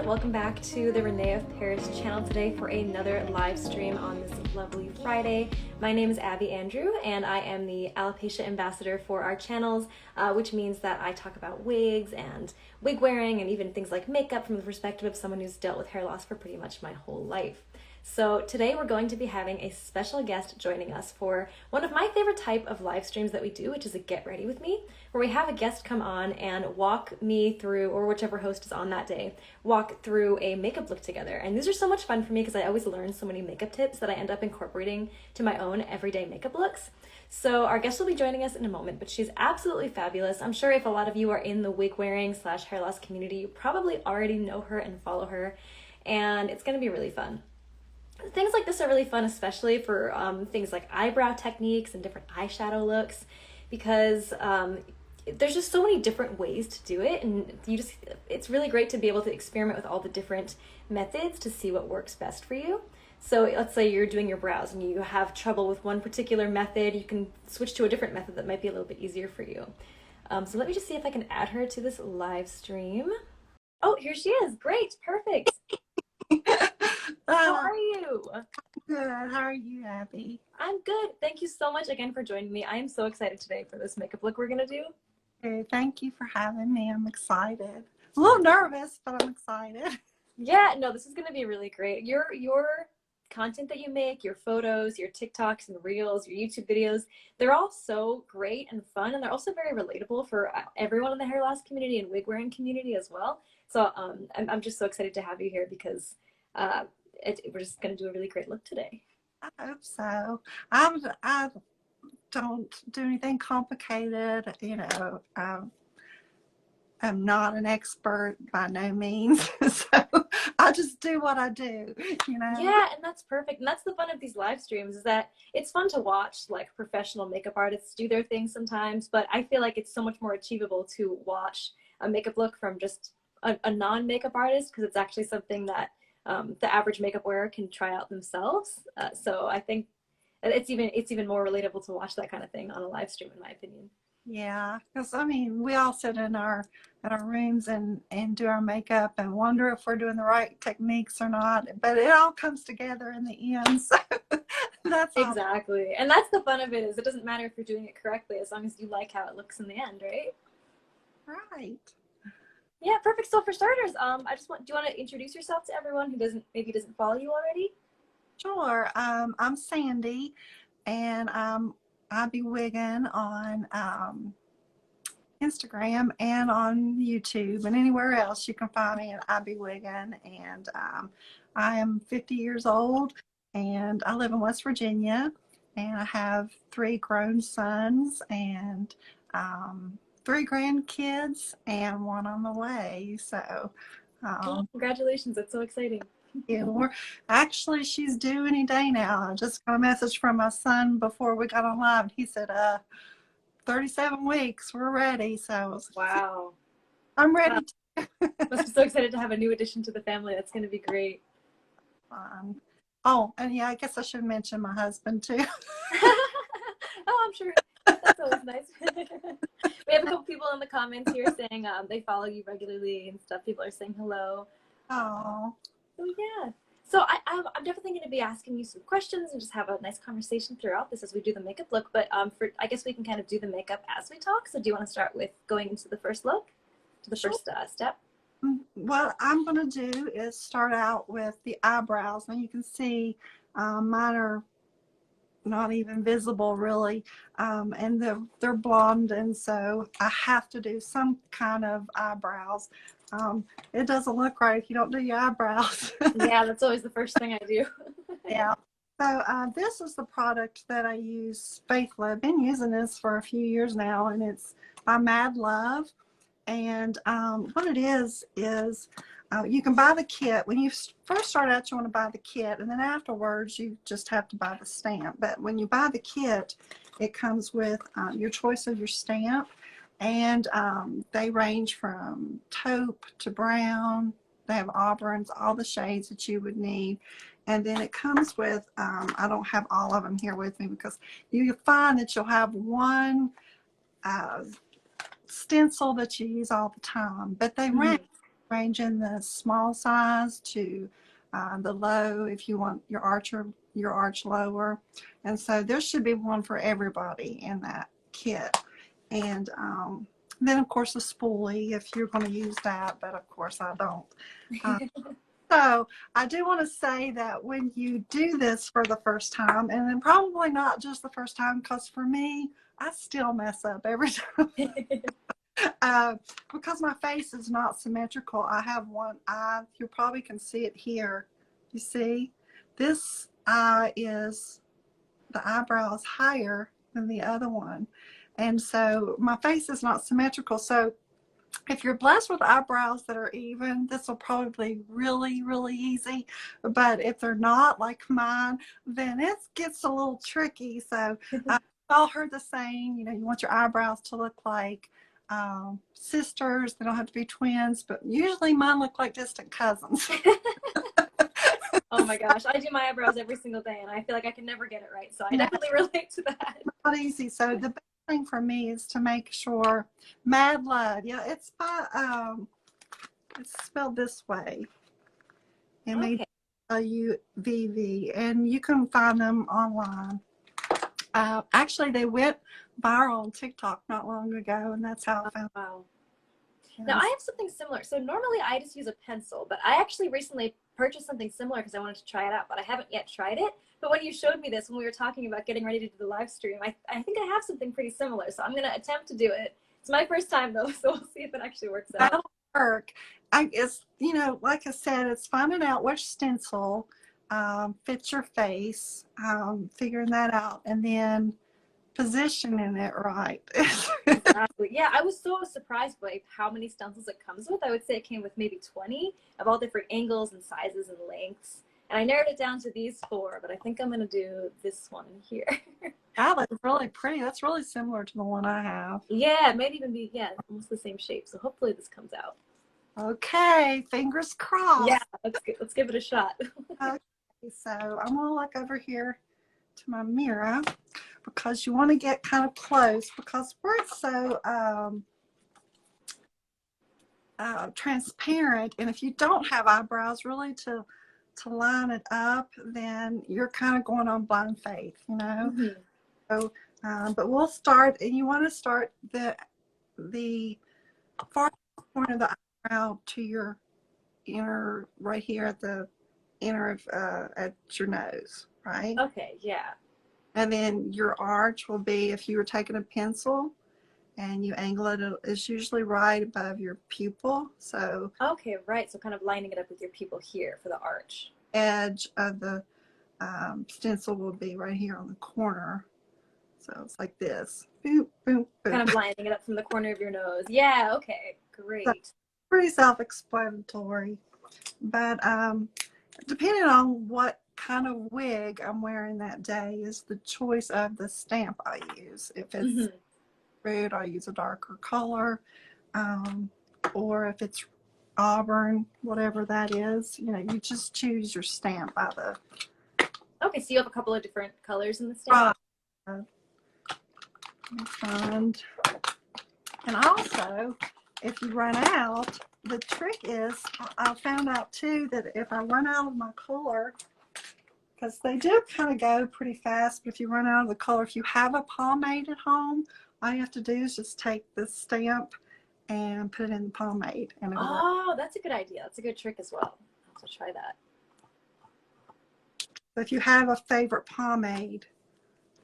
welcome back to the René of Paris channel today for another live stream on this lovely Friday. My name is Abby Andrew and I am the alopecia ambassador for our channels, which means that I talk about wigs and wig wearing and even things like makeup from the perspective of someone who's dealt with hair loss for pretty much my whole life. So today we're going to be having a special guest joining us for one of my favorite type of live streams that we do, which is a Get Ready With Me, where we have a guest come on and walk me through, or whichever host is on that day, walk through a makeup look together. And these are so much fun for me because I always learn so many makeup tips that I end up incorporating to my own everyday makeup looks. So our guest will be joining us in a moment, but she's absolutely fabulous. I'm sure if a lot of you are in the wig wearing / hair loss community, you probably already know her and follow her, and it's going to be really fun. Things like this are really fun, especially for things like eyebrow techniques and different eyeshadow looks, because there's just so many different ways to do it, and it's really great to be able to experiment with all the different methods to see what works best for you. So let's say you're doing your brows and you have trouble with one particular method, you can switch to a different method that might be a little bit easier for you. So let me just see if I can add her to this live stream. Oh, here she is. Great. Perfect. How are you? Good. How are you, Abby? I'm good. Thank you so much again for joining me. I am so excited today for this makeup look we're going to do. Hey, thank you for having me. I'm excited. A little nervous, but I'm excited. Yeah, no, this is going to be really great. Your content that you make, your photos, your TikToks and Reels, your YouTube videos, they're all so great and fun, and they're also very relatable for everyone in the hair loss community and wig wearing community as well. So I'm just so excited to have you here because we're just going to do a really great look today. I hope so. I don't do anything complicated, I'm not an expert by no means, so I just do what I do, Yeah, and that's perfect. And that's the fun of these live streams, is that it's fun to watch like professional makeup artists do their thing sometimes, but I feel like it's so much more achievable to watch a makeup look from just a non-makeup artist, because it's actually something that the average makeup wearer can try out themselves. So I think it's even more relatable to watch that kind of thing on a live stream, in my opinion. Yeah, because we all sit in our rooms and do our makeup and wonder if we're doing the right techniques or not, but it all comes together in the end. So that's exactly. And that's the fun of it, is it doesn't matter if you're doing it correctly as long as you like how it looks in the end, right? Right. Yeah, perfect. So for starters, do you want to introduce yourself to everyone who maybe doesn't follow you already? Sure. I'm Sandy, and I'll be wigging on Instagram and on YouTube and anywhere else you can find me, and I'll be wigging. And I am 50 years old, and I live in West Virginia, and I have 3 grown sons and 3 grandkids and 1 on the way. So congratulations, that's so exciting. yeah, actually, she's due any day now. I just got a message from my son before we got on live. He said 37 weeks, we're ready. So wow, I'm ready. I'm so excited to have a new addition to the family. That's going to be great. Oh, and yeah, I guess I should mention my husband too. Oh, I'm sure. That's always nice. We have a couple people in the comments here saying they follow you regularly and stuff. People are saying hello. Oh. So yeah. So I'm definitely going to be asking you some questions and just have a nice conversation throughout this as we do the makeup look. But I guess we can kind of do the makeup as we talk. So do you want to start with going into the first look, to the first step? What I'm going to do is start out with the eyebrows. Now you can see mine are not even visible really, and they're blonde, and so I have to do some kind of eyebrows. It doesn't look right if you don't do your eyebrows. Yeah, that's always the first thing I do. Yeah. So this is the product that I use faithfully. I've been using this for a few years now, and it's by Mad Love. And what it is you can buy the kit. When you first start out, you want to buy the kit, and then afterwards you just have to buy the stamp. But when you buy the kit, it comes with your choice of your stamp, and they range from taupe to brown. They have auburns, all the shades that you would need. And then it comes with, I don't have all of them here with me because you find that you'll have one stencil that you use all the time, but they range range in the small size to the low if you want your arch lower. And so there should be one for everybody in that kit. And then of course a spoolie if you're going to use that, but of course I don't. So I do want to say that when you do this for the first time, and then probably not just the first time, because for me, I still mess up every time. Because my face is not symmetrical. I have one eye. You probably can see it here. You see? This eye is, the eyebrow is higher than the other one. And so my face is not symmetrical. So if you're blessed with eyebrows that are even, this will probably be really, really easy. But if they're not like mine, then it gets a little tricky. So I've all heard the saying, you know, you want your eyebrows to look like sisters. They don't have to be twins, but usually mine look like distant cousins. Oh my gosh, I do my eyebrows every single day and I feel like I can never get it right. So I definitely relate to that. Not easy. So the best thing for me is to make sure Mad Love. Yeah, it's by it's spelled this way. MADLUVV, and you can find them online. Actually, they went viral on TikTok not long ago, and that's how I found them. Wow. Now I have something similar. So normally I just use a pencil, but I actually recently purchased something similar because I wanted to try it out, but I haven't yet tried it. But when you showed me this, when we were talking about getting ready to do the live stream, I think I have something pretty similar. So I'm going to attempt to do it. It's my first time though, so we'll see if it actually works out. That'll work. It's, you know, like I said, it's finding out which stencil fits your face, figuring that out, and then positioning it right. Exactly. Yeah, I was so surprised by how many stencils it comes with. I would say it came with maybe 20 of all different angles and sizes and lengths. And I narrowed it down to these 4, but I think I'm going to do this one here. That looks really pretty. That's really similar to the one I have. Yeah, it might even be, yeah, almost the same shape. So hopefully this comes out. Okay, fingers crossed. Yeah, let's give it a shot. Okay, so I'm going to look over here to my mirror because you want to get kind of close because we're so transparent, and if you don't have eyebrows really to line it up, then you're kind of going on blind faith, you know. Mm-hmm. So but we'll start, and you want to start the far corner of the eyebrow to your inner, right here at the inner of at your nose, right? Okay, yeah. And then your arch will be, if you were taking a pencil and you angle it, it's usually right above your pupil. So Okay, right. So kind of lining it up with your pupil here for the arch. edge of the stencil will be right here on the corner. So it's like this. Boop, boop, boop. Kind of lining it up from the corner of your nose. Yeah, okay, great. So pretty self-explanatory. But depending on what kind of wig I'm wearing that day is the choice of the stamp I use. If it's red, I use a darker color. Or if it's auburn, whatever that is, you know, you just choose your stamp by the. Okay, so you have a couple of different colors in the stamp. And also, if you run out, the trick is, I found out too that if I run out of my color, because they do kind of go pretty fast, but if you run out of the color, if you have a pomade at home, all you have to do is just take the stamp and put it in the pomade. And Oh, that's a good idea. That's a good trick as well. I'll have to try that. So if you have a favorite pomade,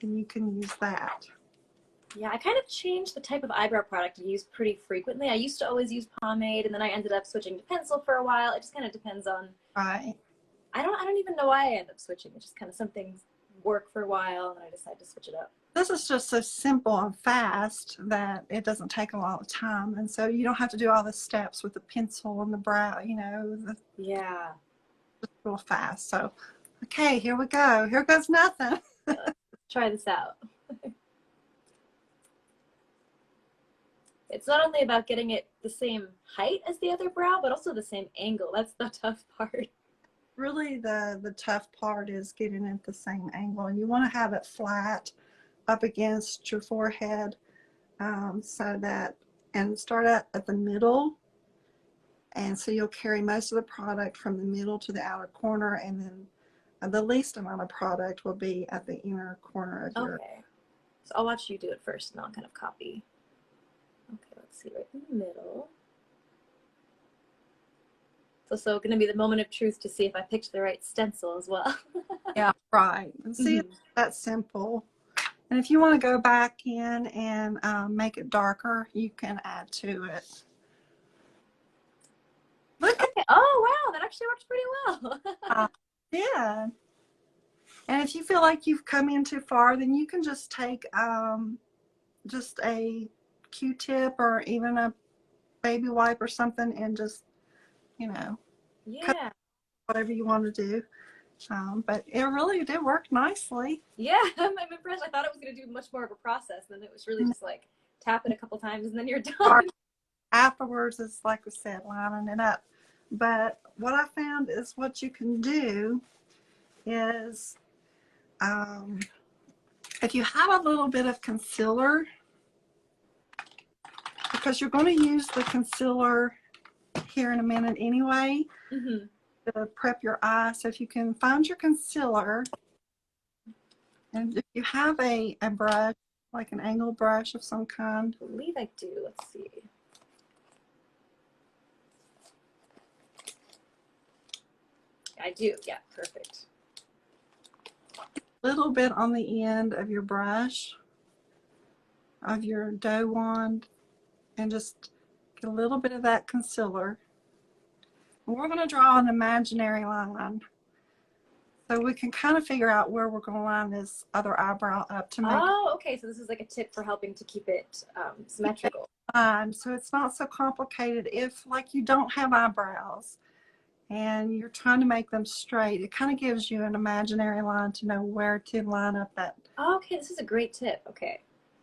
then you can use that. Yeah, I kind of changed the type of eyebrow product I use pretty frequently. I used to always use pomade, and then I ended up switching to pencil for a while. It just kind of depends on. Right. I don't even know why I end up switching. It's just kind of some things work for a while, and I decide to switch it up. This is just so simple and fast that it doesn't take a lot of time, and so you don't have to do all the steps with the pencil and the brow. You know, Yeah. just real fast. So, okay, here we go. Here goes nothing. Let's try this out. It's not only about getting it the same height as the other brow, but also the same angle. That's the tough part. Really, the tough part is getting it the same angle, and you want to have it flat up against your forehead, so that, and start at the middle And so you'll carry most of the product from the middle to the outer corner, and then the least amount of product will be at the inner corner of your. Okay. So I'll watch you do it first and I'll kind of copy. Okay, let's see, right in the middle. So going to be the moment of truth to see if I picked the right stencil as well. Yeah, right. And see, it's that simple. And if you want to go back in and make it darker, you can add to it. Look Okay. Oh, wow, that actually works pretty well. at yeah. And if you feel like you've come in too far, then you can just take just a Q-tip or even a baby wipe or something and just, you know, cut Yeah. whatever you want to do. But it really did work nicely. Yeah, I'm impressed. I thought it was going to do much more of a process, and then it was really just like tap it a couple times and then you're done. Afterwards, it's like I said, lining it up. But what I found is what you can do is if you have a little bit of concealer, because you're going to use the concealer here in a minute anyway, to prep your eye. So if you can find your concealer, and if you have a brush, like an angle brush of some kind. I believe I do. Let's see. I do. Yeah, perfect. A little bit on the end of your brush, of your dough wand, and just get a little bit of that concealer. And we're going to draw an imaginary line so we can kind of figure out where we're going to line this other eyebrow up to make okay. So this is like a tip for helping to keep it symmetrical. so it's not so complicated. If like you don't have eyebrows and you're trying to make them straight, it kind of gives you an imaginary line to know where to line up that. Okay, this is a great tip. Okay.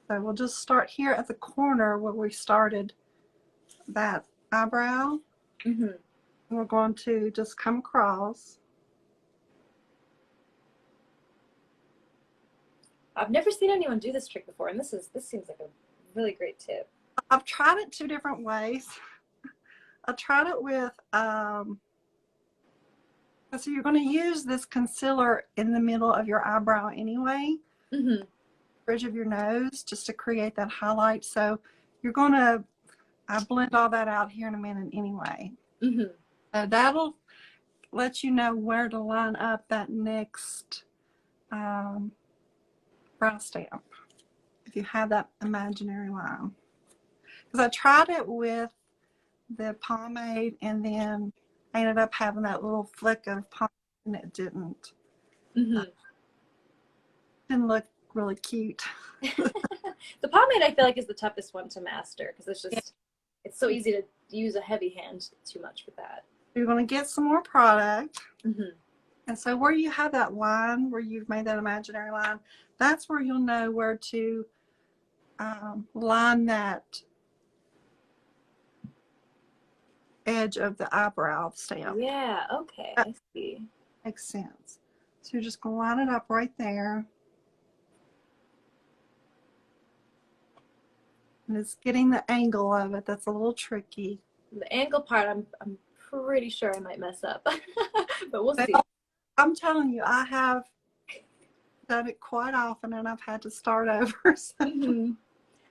So we'll just start here at the corner where we started that eyebrow. And we're going to just come across. I've never seen anyone do this trick before, and this seems like a really great tip. I've tried it 2 different ways. I tried it with so you're going to use this concealer in the middle of your eyebrow anyway, bridge of your nose, just to create that highlight. So you're going to blend all that out here in a minute anyway. So that'll let you know where to line up that next brow stamp, if you have that imaginary line. Because I tried it with the pomade and then I ended up having that little flick of pomade and it didn't look really cute. The pomade I feel like is the toughest one to master because it's just it's so easy to use a heavy hand too much with that. You're going to get some more product. And so where you have that line, where you've made that imaginary line, that's where you'll know where to line that edge of the eyebrow stamp. Yeah, okay, I see. Makes sense. So you're just going to line it up right there. And it's getting the angle of it that's a little tricky. The angle part, I'm pretty sure I might mess up, but we'll see. I'm telling you, I have done it quite often, and I've had to start over. So.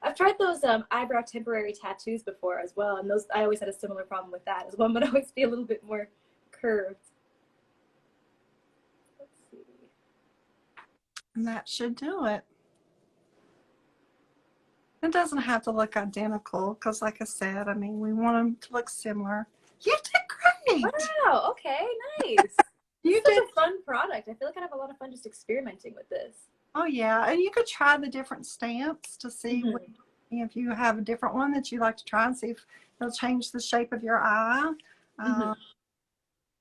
I've tried those eyebrow temporary tattoos before as well, and those I always had a similar problem with that as one would always be a little bit more curved. Let's see. And that should do it. It doesn't have to look identical because, like I said, I mean, we want them to look similar. You did great. Wow. Okay. Nice. You Such did a fun product. I feel like I'd have a lot of fun just experimenting with this. Oh yeah, and you could try the different stamps to see if you have a different one that you like to try and see if it'll change the shape of your eye.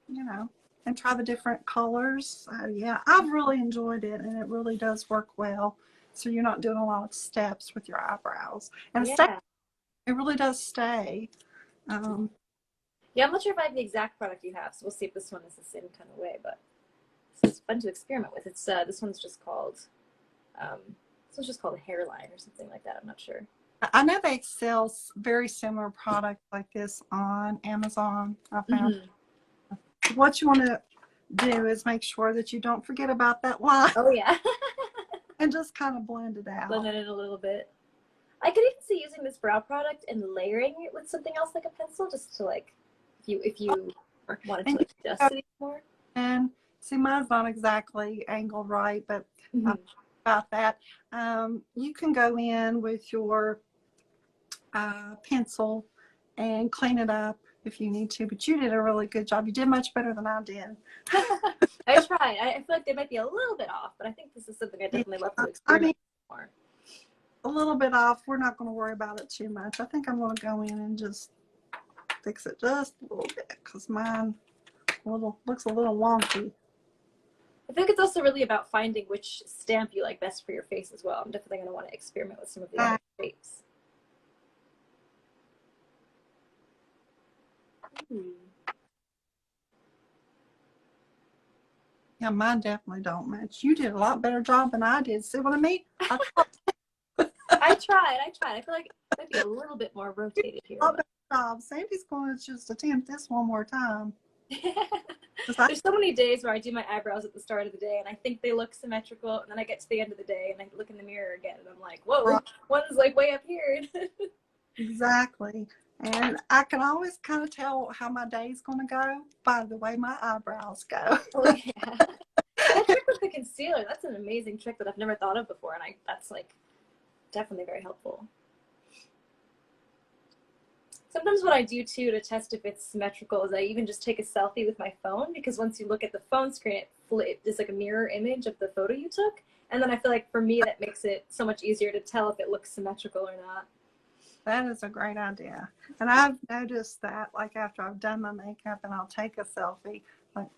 You know, and try the different colors. Yeah, I've really enjoyed it, and it really does work well. So you're not doing a lot of steps with your eyebrows, and it really does stay. Yeah, I'm not sure if I have the exact product you have, so we'll see if this one is the same kind of way. But it's fun to experiment with. It's this one's just called a hairline or something like that. I'm not sure. I know they sell very similar products like this on Amazon. I found Hmm. what you want to do is make sure that you don't forget about that line Oh yeah. and just kind of blend it Blend out. it in a little bit. I could even see using this brow product and layering it with something else like a pencil, just to like, if you wanted to And you like can adjust go it more. in, see, mine's not exactly angled right, but Hmm. about that. You can go in with your pencil and clean it up if you need to, but you did a really good job. You did much better than I did. I tried. I feel like they might be a little bit off, but I think this is something I Yeah, definitely love to I mean, experiment with more. a little bit off. We're not going to worry about it too much. I think I'm going to go in and just fix it just a little bit because mine looks a little wonky. I think it's also really about finding which stamp you like best for your face as well. I'm definitely going to want to experiment with some of the other shapes. Hmm. Yeah, mine definitely don't match. You did a lot better job than I did. See what I mean? I tried. I feel like it might be a little bit more rotated here. A lot better job. Sandy's going to just attempt this one more time. There's so many days where I do my eyebrows at the start of the day and I think they look symmetrical, and then I get to the end of the day and I look in the mirror again and I'm like, whoa, one's like way up here. Exactly. And I can always kind of tell how my day's going to go by the way my eyebrows go. Oh yeah. That trick with the concealer, that's an amazing trick that I've never thought of before, and that's like definitely very helpful. Sometimes what I do too to test if it's symmetrical is I even just take a selfie with my phone, because once you look at the phone screen, it's like a mirror image of the photo you took. And then I feel like for me that makes it so much easier to tell if it looks symmetrical or not. That is a great idea. And I've noticed that, like, after I've done my makeup and I'll take a selfie, like,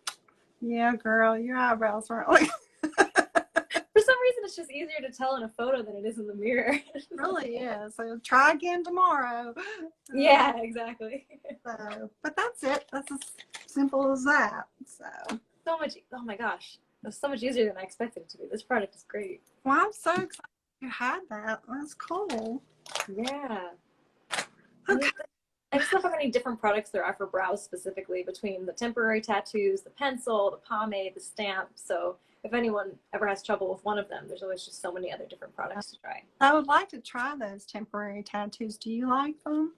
yeah, girl, your eyebrows weren't like. For some reason, it's just easier to tell in a photo than it is in the mirror. It really is. So try again tomorrow. Yeah, exactly. But that's it. That's as simple as that. So much, oh my gosh. That's so much easier than I expected it to be. This product is great. Well, I'm so excited you had that. That's cool. Yeah. Okay. I just love how many different products there are for brows specifically, between the temporary tattoos, the pencil, the pomade, the stamp. So if anyone ever has trouble with one of them, there's always just so many other different products to try. I would like to try those temporary tattoos. Do you like them?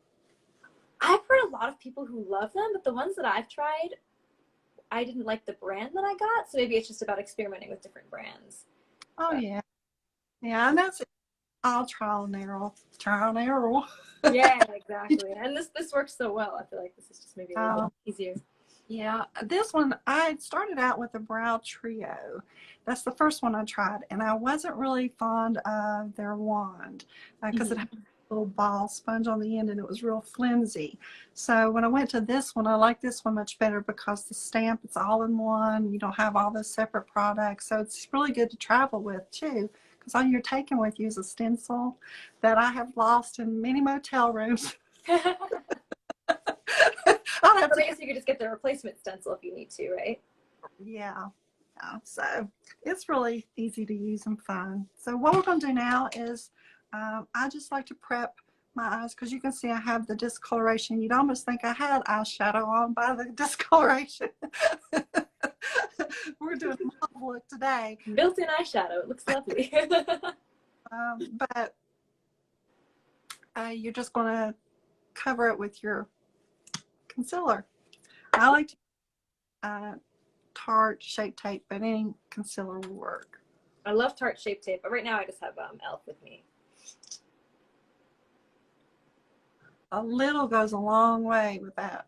I've heard a lot of people who love them, but the ones that I've tried, I didn't like the brand that I got. So maybe it's just about experimenting with different brands. Oh, but, yeah. Yeah, and that's it. I'll trial and error. Trial and error. Yeah, exactly. And this works so well. I feel like this is just maybe a little easier. Yeah, this one, I started out with a brow trio. That's the first one I tried, and I wasn't really fond of their wand because it had a little ball sponge on the end and it was real flimsy. So when I went to this one, I like this one much better because the stamp, it's all in one. You don't have all those separate products. So it's really good to travel with too, because all you're taking with you is a stencil that I have lost in many motel rooms. I guess you could just get the replacement stencil if you need to, right? Yeah. So it's really easy to use and fun. So what we're going to do now is I just like to prep my eyes because you can see I have the discoloration. You'd almost think I had eyeshadow on by the discoloration. We're doing a mauve look today. Built-in eyeshadow. It looks lovely. But you're just going to cover it with your concealer. I like to Tarte Shape Tape, but any concealer will work. I love Tarte Shape Tape, but right now I just have e.l.f. with me. A little goes a long way with that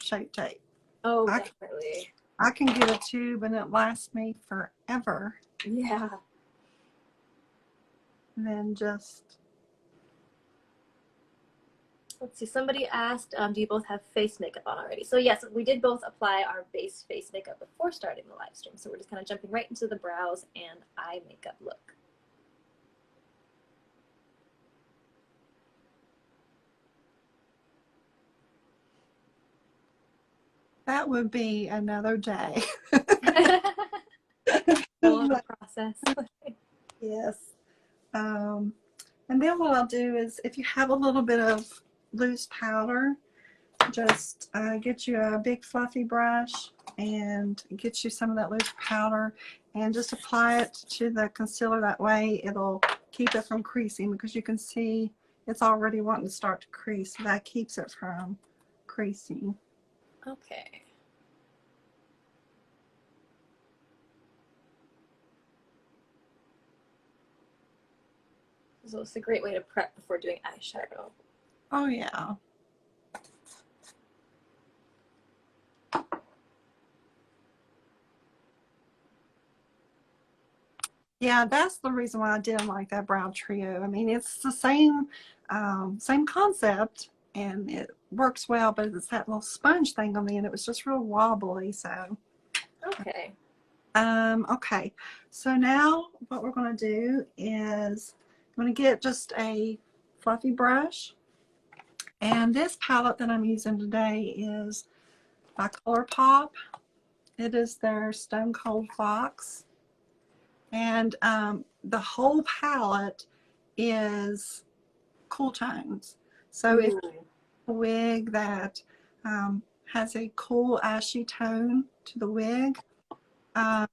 Shape Tape. Oh, definitely. I can get a tube and it lasts me forever. Yeah. And then just... Let's see, somebody asked, do you both have face makeup on already? So yes, we did both apply our base face makeup before starting the live stream. So we're just kind of jumping right into the brows and eye makeup look. That would be another day. Full of the process. Yes. And then what I'll do is, if you have a little bit of loose powder, just get you a big fluffy brush and get you some of that loose powder and just apply it to the concealer. That way it'll keep it from creasing, because you can see it's already wanting to start to crease. So that keeps it from creasing. Okay. So it's a great way to prep before doing eyeshadow. Oh yeah. Yeah, that's the reason why I didn't like that brown trio. I mean, it's the same concept, and it works well, but it's that little sponge thing on the end. It was just real wobbly. So, Okay. okay. So now what we're going to do is I'm going to get just a fluffy brush, and this palette that I'm using today is by ColourPop. It is their Stone Cold Fox. And the whole palette is cool tones. So if you have a wig that has a cool ashy tone to the wig, I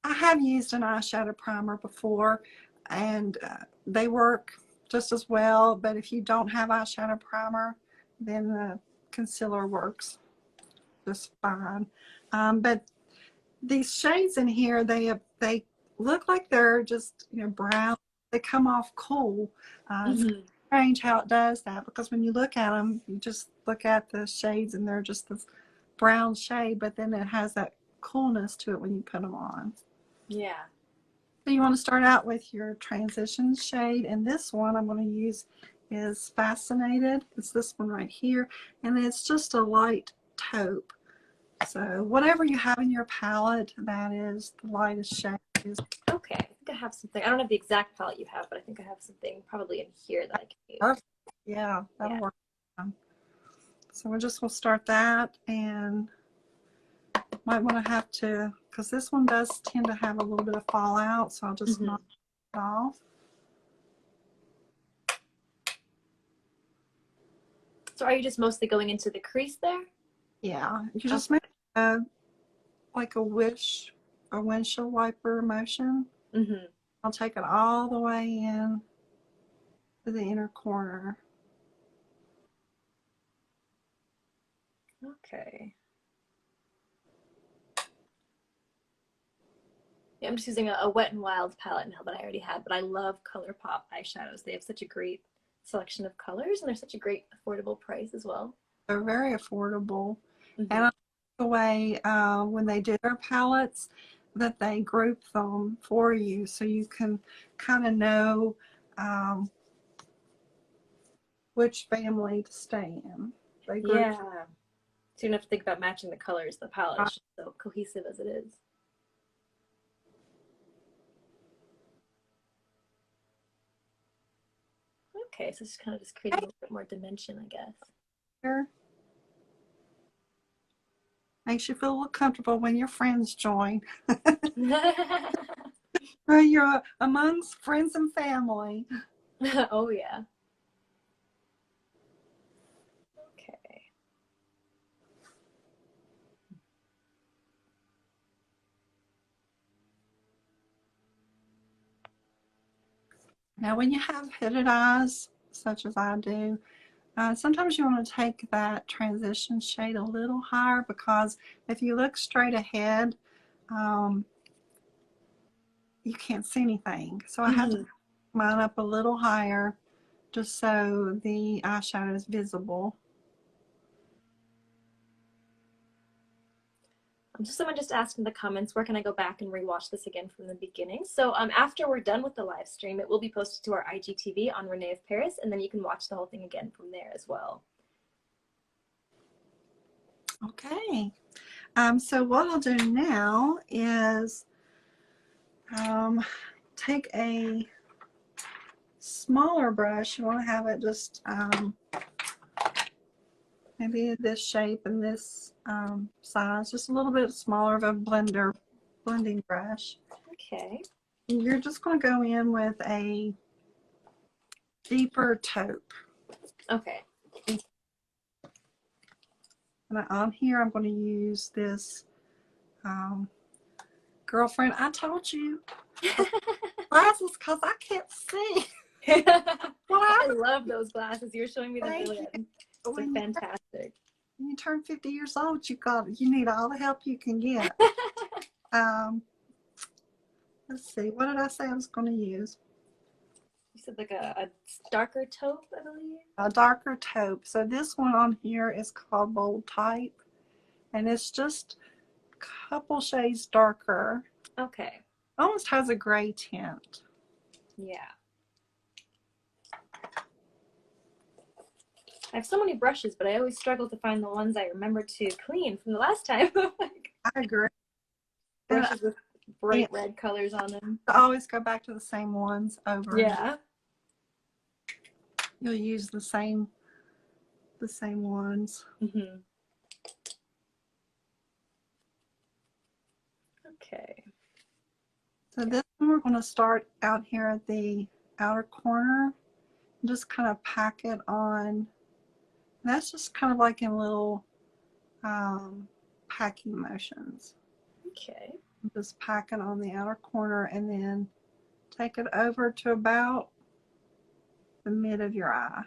have used an eyeshadow primer before, and they work just as well. But if you don't have eyeshadow primer, then the concealer works just fine. But these shades in here, they look like they're just, you know, brown. They come off cool. It's strange how it does that, because when you look at them, you just look at the shades and they're just this brown shade, but then it has that coolness to it when you put them on. Yeah. So you want to start out with your transition shade, and this one I'm going to use is Fascinated. It's this one right here, and it's just a light taupe. So whatever you have in your palette, that is the lightest shade. Okay. I think I have something. I don't have the exact palette you have, but I think I have something probably in here that I can use. Perfect. Yeah, that'll work. So we're just going to start that, and might want to have to, because this one does tend to have a little bit of fallout, so I'll just knock it off. So are you just mostly going into the crease there? Yeah, you just make like a windshield wiper motion. I'll take it all the way in to the inner corner. Okay. Yeah, I'm just using a Wet n Wild palette now that I already had, but I love ColourPop eyeshadows. They have such a great selection of colors, and they're such a great affordable price as well. They're very affordable. And I like the way when they do their palettes, that they group them for you, so you can kind of know which family to stay in. They group. Yeah. So you don't have to think about matching the colors. The palette is just so cohesive as it is. Okay, so it's kind of just creating a little bit more dimension, I guess. Here. Makes you feel a little comfortable when your friends join. Or you're amongst friends and family. Oh, yeah. Okay. Now, when you have hooded eyes, such as I do, sometimes you want to take that transition shade a little higher, because if you look straight ahead, you can't see anything. So I have to put mine up a little higher just so the eyeshadow is visible. Someone just asked in the comments, where can I go back and rewatch this again from the beginning? So after we're done with the live stream, it will be posted to our IGTV on René of Paris, and then you can watch the whole thing again from there as well. Okay. So what I'll do now is take a smaller brush. You want to have it just maybe this shape and this size, just a little bit smaller of a blending brush. Okay. You're just going to go in with a deeper taupe. Okay. And on here, I'm going to use this girlfriend. I told you glasses because I can't see. Well, I love those glasses. You were showing me them earlier. It's like when fantastic. you turn 50 years old, you need all the help you can get. Let's see. What did I say I was going to use? You said like a darker taupe, I believe. A darker taupe. So this one on here is called Bold Type, and it's just a couple shades darker. Okay. Almost has a gray tint. Yeah. I have so many brushes, but I always struggle to find the ones I remember to clean from the last time. I agree. Brushes with bright red colors on them. I always go back to the same ones over. Yeah. You'll use the same ones. Mm-hmm. Okay. So this one we're going to start out here at the outer corner. Just kind of pack it on. That's just kind of like in little packing motions. Okay. Just pack it on the outer corner and then take it over to about the mid of your eye.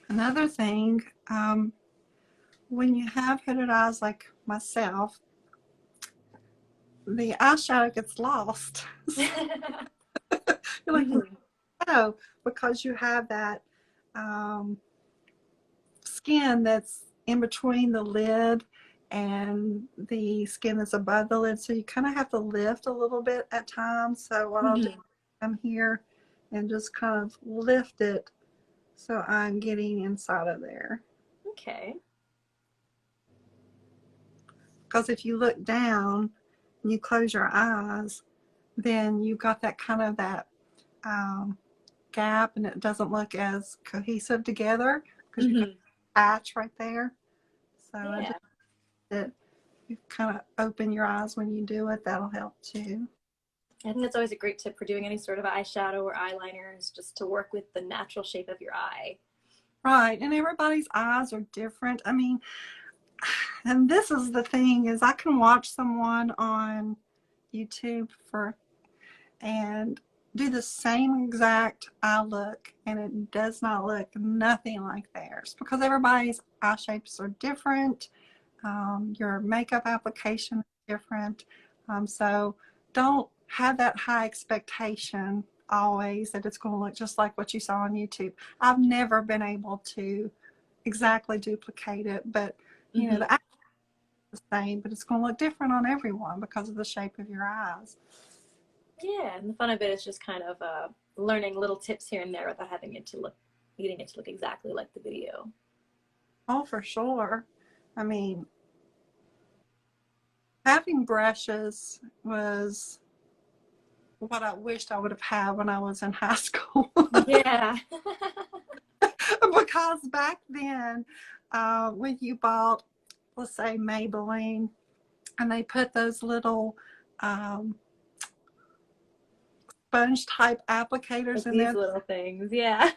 Another thing, when you have hooded eyes like myself, the eyeshadow gets lost. You're like, oh, because you have that skin that's in between the lid and the skin that's above the lid. So you kind of have to lift a little bit at times. So what I'll do, I'm here and just kind of lift it so I'm getting inside of there. Okay. Because if you look down and you close your eyes, then you've got that kind of that gap and it doesn't look as cohesive together because you've got a patch right there. So I just that you kind of open your eyes when you do it. That'll help too. I think that's always a great tip for doing any sort of eyeshadow or eyeliner is just to work with the natural shape of your eye. Right, and everybody's eyes are different. I mean, and this is the thing is I can watch someone on YouTube and do the same exact eye look and it does not look nothing like theirs because everybody's eye shapes are different. Your makeup application is different. So don't have that high expectation always that it's going to look just like what you saw on YouTube. I've never been able to exactly duplicate it, but you know, the eye is the same, but it's going to look different on everyone because of the shape of your eyes. Yeah, and the fun of it is just kind of learning little tips here and there without having it to look, needing it to look exactly like the video. Oh, for sure. I mean, having brushes was what I wished I would have had when I was in high school. Yeah. Because back then, when you bought, let's say, Maybelline, and they put those little sponge type applicators Like in these there. little things, yeah.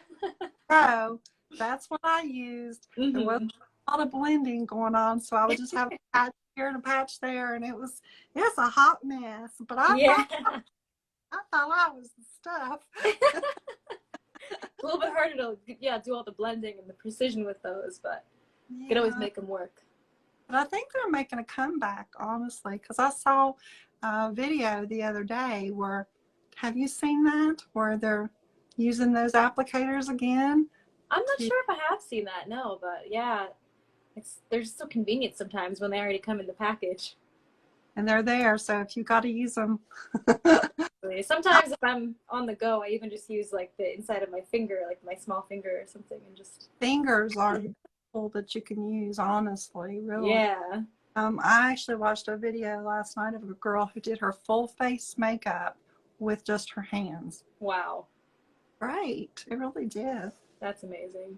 So that's what I used. There wasn't a lot of blending going on, so I would just have a patch here and a patch there, and it's a hot mess. But I thought I was the stuff. A little bit harder to do all the blending and the precision with those, but you can always make them work. But I think they're making a comeback, honestly, because I saw a video the other day where, have you seen that? Where they're using those applicators again? I'm not sure if I have seen that, no, but yeah, they're just so convenient sometimes when they already come in the package. And they're there, so if you got to use them. Sometimes if I'm on the go, I even just use like the inside of my finger, like my small finger or something, and just. Fingers are the tool that you can use, honestly, really. Yeah. I actually watched a video last night of a girl who did her full face makeup with just her hands. Wow. Right, it really did. That's amazing.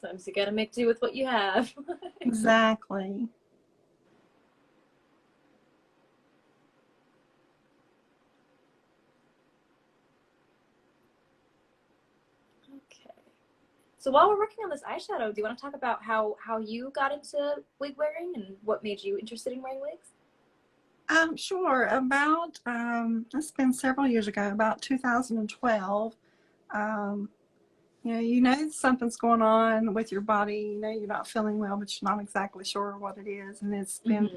Sometimes you gotta make do with what you have. Exactly. Okay. So while we're working on this eyeshadow, do you want to talk about how you got into wig wearing and what made you interested in wearing wigs? Sure. About it's been several years ago, about 2012. Um, you know something's going on with your body. You know you're not feeling well, but you're not exactly sure what it is. And it's been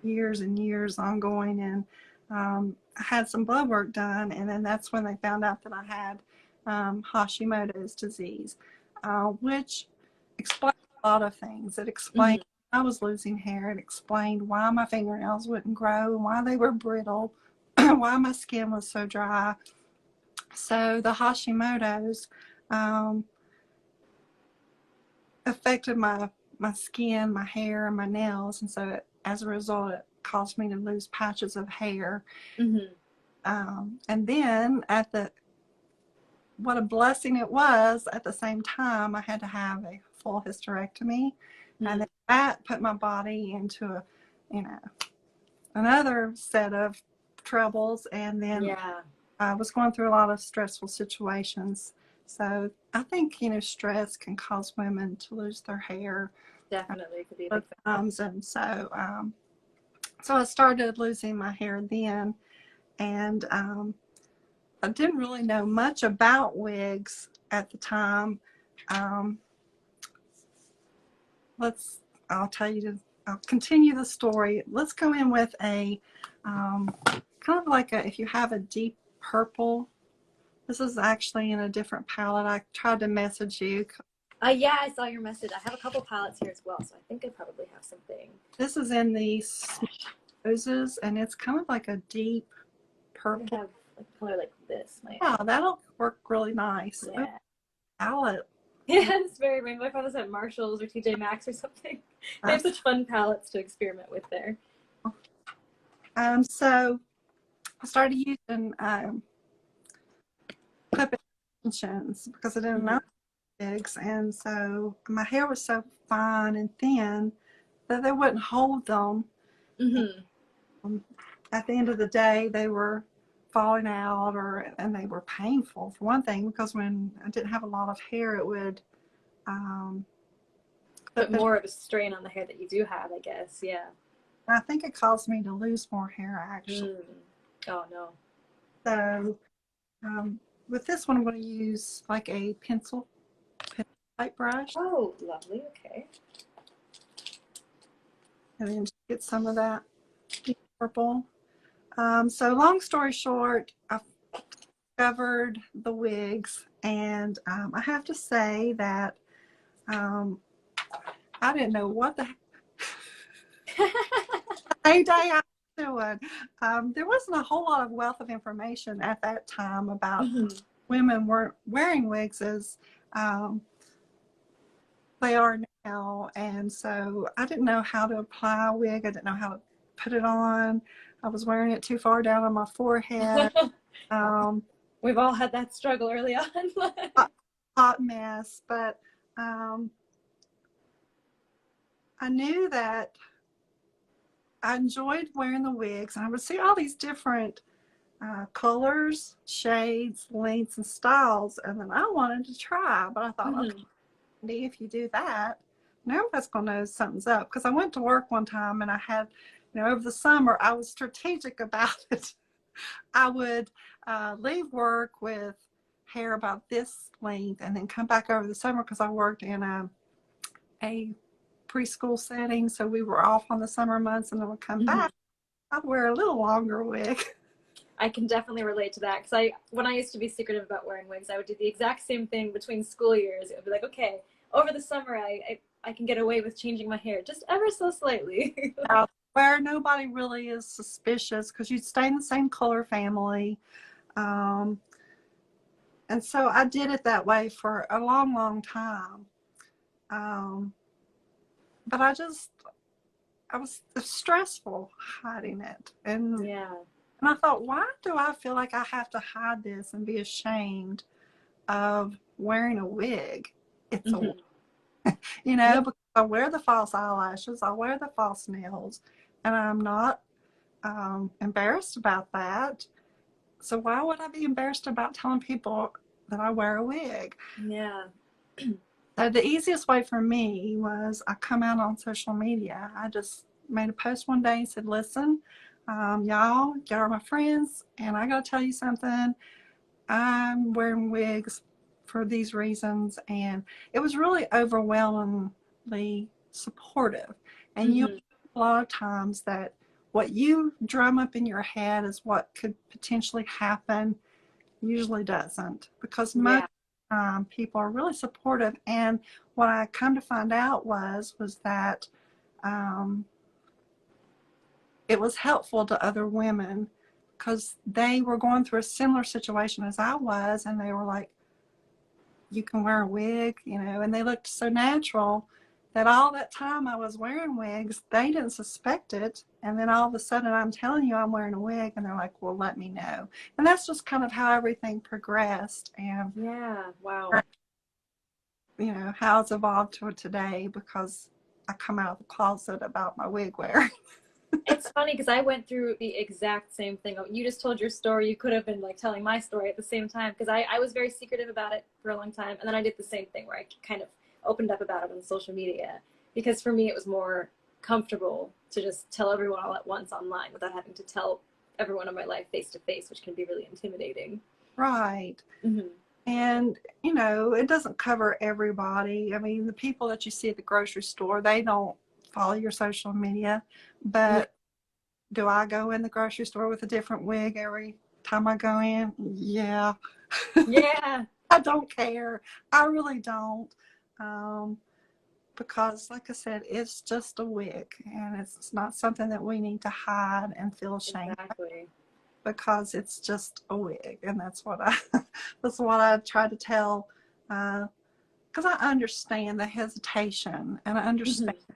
years and years ongoing. And I had some blood work done, and then that's when they found out that I had Hashimoto's disease, which explains a lot of things. It explained I was losing hair. It explained why my fingernails wouldn't grow and why they were brittle, why my skin was so dry. So the Hashimoto's um, affected my skin, my hair, and my nails, and so as a result, it caused me to lose patches of hair. And then what a blessing it was. At the same time, I had to have a full hysterectomy, and that put my body into another set of troubles. And then I was going through a lot of stressful situations. So I think, stress can cause women to lose their hair. Definitely could be a big factor. And so I started losing my hair then. And I didn't really know much about wigs at the time. I'll continue the story. Let's go in with a kind of like if you have a deep purple. This is actually in a different palette. I tried to message you. Yeah, I saw your message. I have a couple palettes here as well, so I think I probably have something. This is in the roses, and it's kind of like a deep purple. I have a color like this. Yeah, that'll work really nice. Yeah. Palette. Yeah, it's very rainbow. I found this at Marshall's or TJ Maxx or something. They have such fun palettes to experiment with there. So I started using clip extensions because I didn't know wigs, and so my hair was so fine and thin that they wouldn't hold them. At the end of the day, they were falling out, and they were painful for one thing, because when I didn't have a lot of hair, it would put more of a strain on the hair that you do have, I guess. Yeah. I think it caused me to lose more hair, actually. Oh no. So with this one, I'm going to use like a pencil type brush. Oh, lovely. Okay. And then just get some of that deep purple. So long story short, I discovered the wigs, and I have to say that I didn't know what the day I was doing. There wasn't a whole lot of wealth of information at that time about women weren't wearing wigs as they are now, and so I didn't know how to apply a wig. I didn't know how to put it on. I was wearing it too far down on my forehead. We've all had that struggle early on. Hot mess, but I knew that I enjoyed wearing the wigs, and I would see all these different colors, shades, lengths, and styles, and then I wanted to try, but I thought, okay, if you do that, nobody's going to know something's up. Because I went to work one time, and I had, over the summer, I was strategic about it. I would leave work with hair about this length, and then come back over the summer, because I worked in a preschool setting, so we were off on the summer months, and then would come back. I'd wear a little longer wig. I can definitely relate to that, because when I used to be secretive about wearing wigs, I would do the exact same thing between school years. It would be like, okay, over the summer, I can get away with changing my hair just ever so slightly. Where nobody really is suspicious, because you stay in the same color family. And so I did it that way for a long, long time. But it was stressful hiding it. And I thought, why do I feel like I have to hide this and be ashamed of wearing a wig? It's a wig. you know, Yep. because I wear the false eyelashes, I wear the false nails, and I'm not embarrassed about that. So why would I be embarrassed about telling people that I wear a wig? Yeah. So the easiest way for me was I come out on social media. I just made a post one day and said, listen, y'all are my friends, and I got to tell you something. I'm wearing wigs for these reasons. And it was really overwhelmingly supportive. And you Hmm. a lot of times that what you drum up in your head is what could potentially happen usually doesn't, because most Yeah. people are really supportive. And what I come to find out was that um, it was helpful to other women because they were going through a similar situation as I was, and they were like, you can wear a wig, you know, and they looked so natural that all that time I was wearing wigs, they didn't suspect it. And then all of a sudden I'm telling you I'm wearing a wig, and they're like, well, let me know. And that's just kind of how everything progressed, and, Yeah. Wow. you know, how it's evolved to today, because I come out of the closet about my wig wear. It's funny because I went through the exact same thing. You just told your story. You could have been like telling my story at the same time because I was very secretive about it for a long time. And then I did the same thing where I kind of opened up about it on social media because for me it was more comfortable to just tell everyone all at once online without having to tell everyone in my life face to face, which can be really intimidating. Right. Hmm. And, you know, it doesn't cover everybody. I mean, the people that you see at the grocery store, they don't follow your social media. Yeah. But do I go in the grocery store with a different wig every time I go in? Yeah. Yeah. I don't care. I really don't. Um, because, like I said, it's just a wig, and it's not something that we need to hide and feel ashamed of, Exactly. because it's just a wig. And that's what I that's what I try to tell, because I understand the hesitation, and I understand Hmm.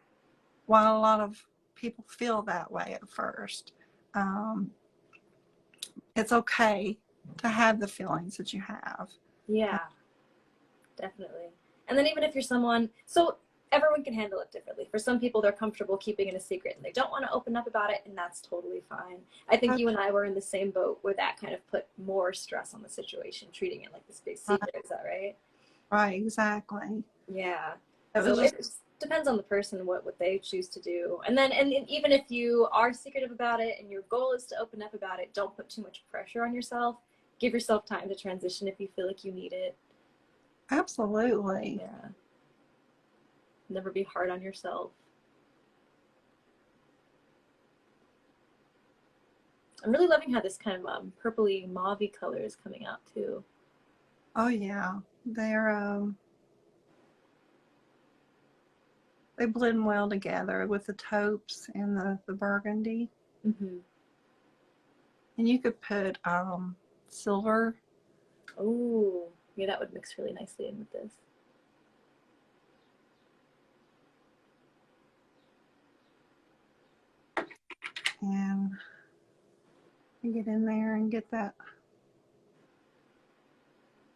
why a lot of people feel that way at first. Um, it's okay to have the feelings that you have. Yeah. Definitely. And then even if you're someone, so everyone can handle it differently. For some people, they're comfortable keeping it a secret and they don't want to open up about it, and that's totally fine. I think you and I were in the same boat where that kind of put more stress on the situation, treating it like this big Right, secret. Is that right? right, exactly. Yeah. It was So just, it just depends on the person what they choose to do. And then and even if you are secretive about it and your goal is to open up about it, don't put too much pressure on yourself. Give yourself time to transition if you feel like you need it. absolutely. Yeah. Never be hard on yourself. I'm really loving how this kind of purpley mauve color is coming out too. Oh yeah, they blend well together with the taupes and the burgundy. Mm-hmm. And you could put silver. Oh, yeah, that would mix really nicely in with this. And get in there and get that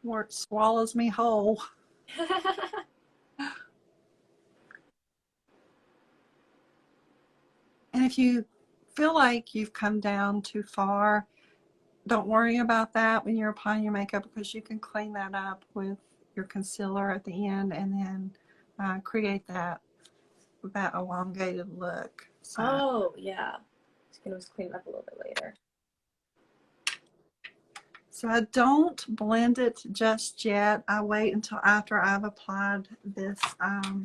where it swallows me whole. And if you feel like you've come down too far, don't worry about that when you're applying your makeup, because you can clean that up with your concealer at the end, and then create that elongated look. So, Oh, yeah. Just gonna clean it up a little bit later. so I don't blend it just yet. I wait until after I've applied this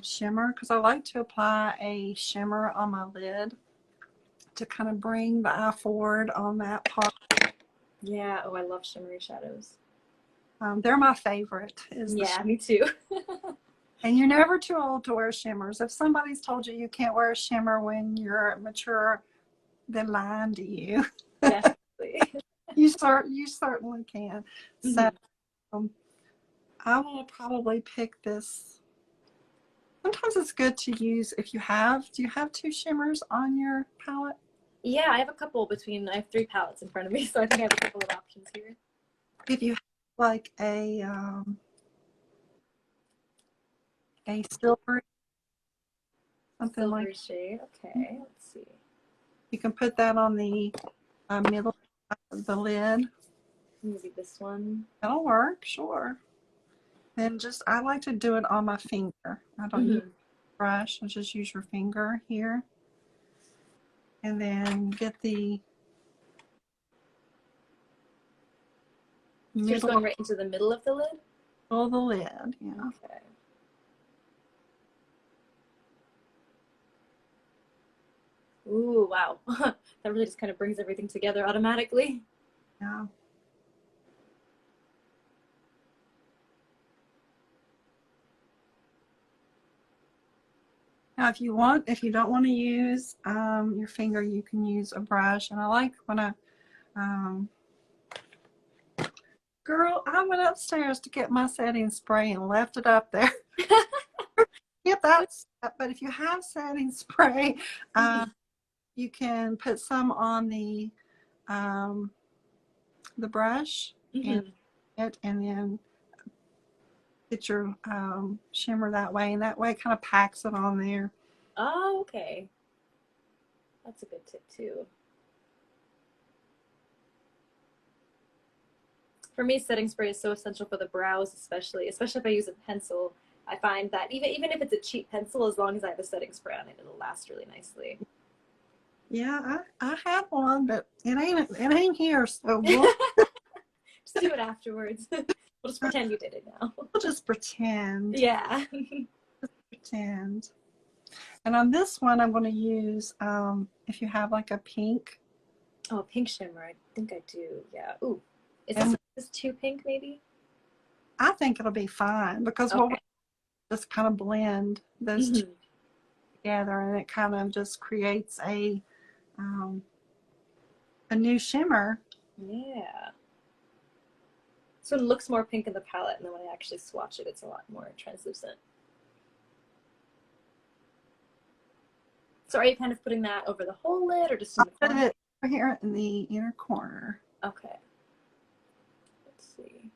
shimmer, because I like to apply a shimmer on my lid to kind of bring the eye forward on that part. Yeah. Oh, I love shimmery shadows. They're my favorite. Yeah, me too. And you're never too old to wear shimmers. If somebody's told you you can't wear a shimmer when you're mature, they're lying to you. Definitely. You certainly can. So Hmm. um, I will probably pick this. Sometimes it's good to use if you have. Do you have two shimmers on your palette? Yeah, I have a couple between. I have three palettes in front of me, so I think I have a couple of options here. If you have like a silver, something like Silvery shade. Okay, let's see. you can put that on the middle of the lid. Maybe this one. That'll work, sure. Then just, I like to do it on my finger. I don't use a brush, I just use your finger here. And then get the So you're just middle going right into the middle of the lid? of the lid, yeah. Okay. Ooh, wow. That really just kind of brings everything together automatically. Yeah. Now, if you don't want to use your finger, you can use a brush. And I like when girl, I went upstairs to get my setting spray and left it up there. Get that step. But if you have setting spray, you can put some on the brush and then get your shimmer that way, and that way it kind of packs it on there. Oh, okay. That's a good tip too. For me, setting spray is so essential for the brows, especially if I use a pencil. I find that even if it's a cheap pencil, as long as I have a setting spray on it, it'll last really nicely. Yeah, I have one, but it ain't here, so we'll Just do it afterwards. We'll just pretend you did it now. just pretend. Yeah. Just pretend. And on this one, I'm going to use, if you have like a pink. Oh, pink shimmer. I think I do. Yeah. Ooh. Is this too pink, maybe? I think it'll be fine because we'll just kind of blend those two together, and it kind of just creates a new shimmer. Yeah. So it looks more pink in the palette, and then when I actually swatch it, it's a lot more translucent. So are you kind of putting that over the whole lid or just in the corner? Put it over here in the inner corner. Okay. Let's see.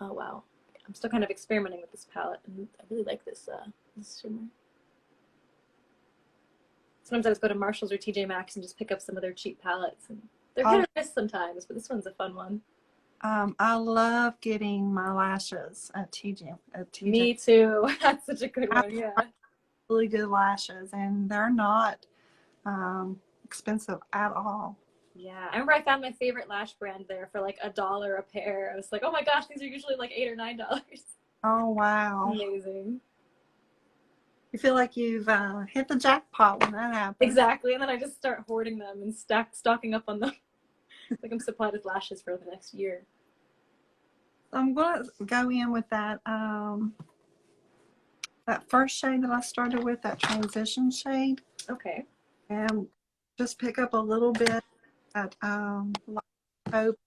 Oh, wow. I'm still kind of experimenting with this palette, and I really like this shimmer. Sometimes I just go to Marshall's or TJ Maxx and just pick up some of their cheap palettes, and they're kind of miss sometimes, but this one's a fun one. I love getting my lashes at TJ. Me too. That's such a good one. Yeah. Really good lashes, and they're not expensive at all. Yeah, I remember I found my favorite lash brand there for like $1 a pair. I was like, oh my gosh, these are usually like $8 or $9. Oh wow! Amazing. You feel like you've hit the jackpot when that happens. Exactly, and then I just start hoarding them and stocking up on them. Like I'm supplied with lashes for the next year. I'm going to go in with that that first shade that I started with, that transition shade. Okay. And just pick up a little bit at hope.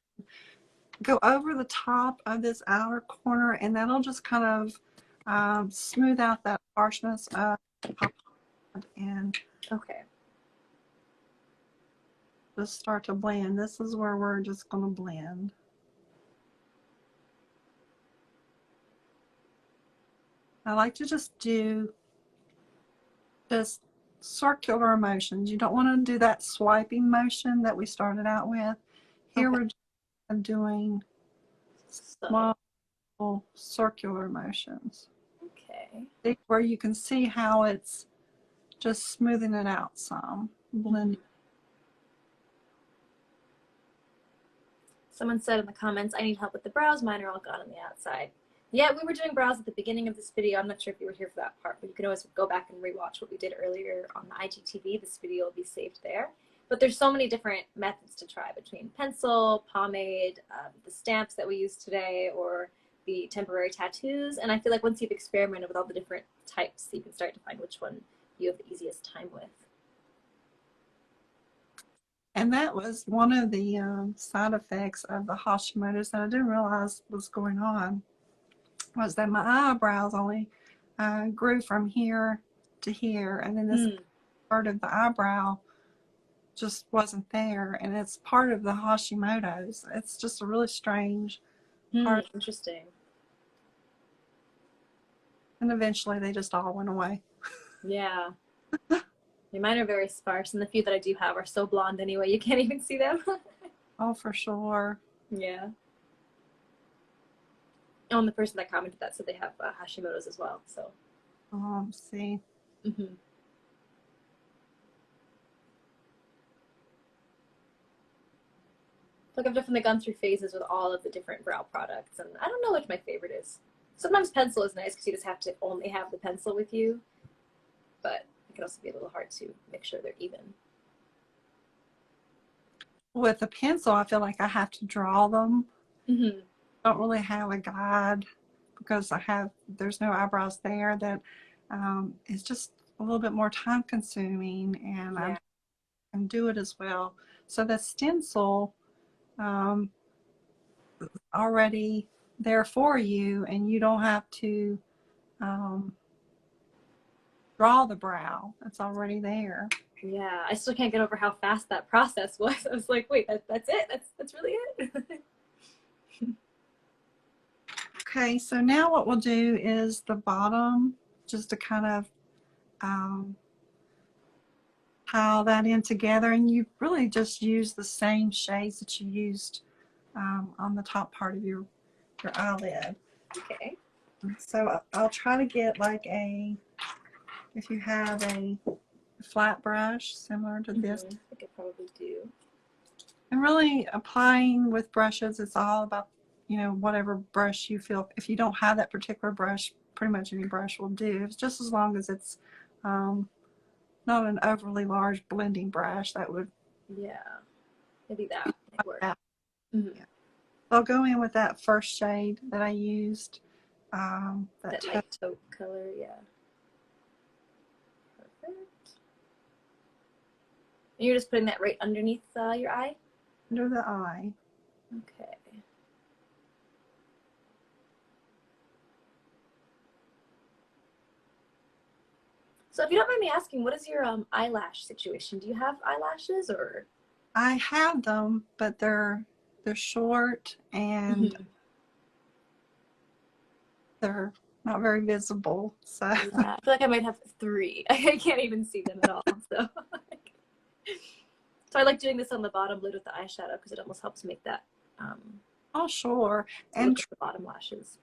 Go over the top of this outer corner, and that'll just kind of smooth out that harshness of the top, and just start to blend. This is where we're just going to blend. I like to just do just circular motions. You don't want to do that swiping motion that we started out with. Here we're just doing small circular motions. Okay. Where you can see how it's just smoothing it out some. Blend. Someone said in the comments, I need help with the brows. Mine are all gone on the outside. Yeah, we were doing brows at the beginning of this video. I'm not sure if you were here for that part, but you can always go back and rewatch what we did earlier on the IGTV. This video will be saved there. But there's so many different methods to try between pencil, pomade, the stamps that we use today, or the temporary tattoos. And I feel like once you've experimented with all the different types, you can start to find which one you have the easiest time with. And that was one of the side effects of the Hashimoto's that I didn't realize was going on, was that my eyebrows only grew from here to here, and then this part of the eyebrow just wasn't there, and it's part of the Hashimoto's. It's just a really strange part. Interesting. And eventually they just all went away. Yeah. Yeah, mine are very sparse, and the few that I do have are so blonde anyway, you can't even see them. Oh, for sure. Yeah. Oh, and the person that commented that said they have Hashimoto's as well, so. See. Mm-hmm. Like I've definitely gone through phases with all of the different brow products, and I don't know which my favorite is. Sometimes pencil is nice because you just have to only have the pencil with you, but it can also be a little hard to make sure they're even. With a pencil, I feel like I have to draw them. Mm-hmm. Don't really have a guide because there's no eyebrows there. That it's just a little bit more time consuming, and Yeah. I can do it as well. So the stencil um, already there for you, and you don't have to um, draw the brow. It's already there. Yeah, I still can't get over how fast that process was. I was like, wait, that's it? That's really it? Okay, so now what we'll do is the bottom, just to kind of pile that in together, and you really just use the same shades that you used on the top part of your eyelid. Okay. So I'll try to get like if you have a flat brush similar to this. I think I probably do. And really applying with brushes, it's all about, whatever brush you feel. If you don't have that particular brush, pretty much any brush will do. It's just as long as it's not an overly large blending brush. That would, Yeah, maybe that might work. Yeah. I'll go in with that first shade that I used. That light taupe color, yeah. Perfect. And you're just putting that right underneath your eye? Under the eye. Okay. So if you don't mind me asking, what is your eyelash situation? Do you have eyelashes or? I have them, but they're short and they're not very visible. So Yeah, I feel like I might have 3. I can't even see them at all. So, so I like doing this on the bottom lid with the eyeshadow because it almost helps make that oh, sure. And the bottom lashes.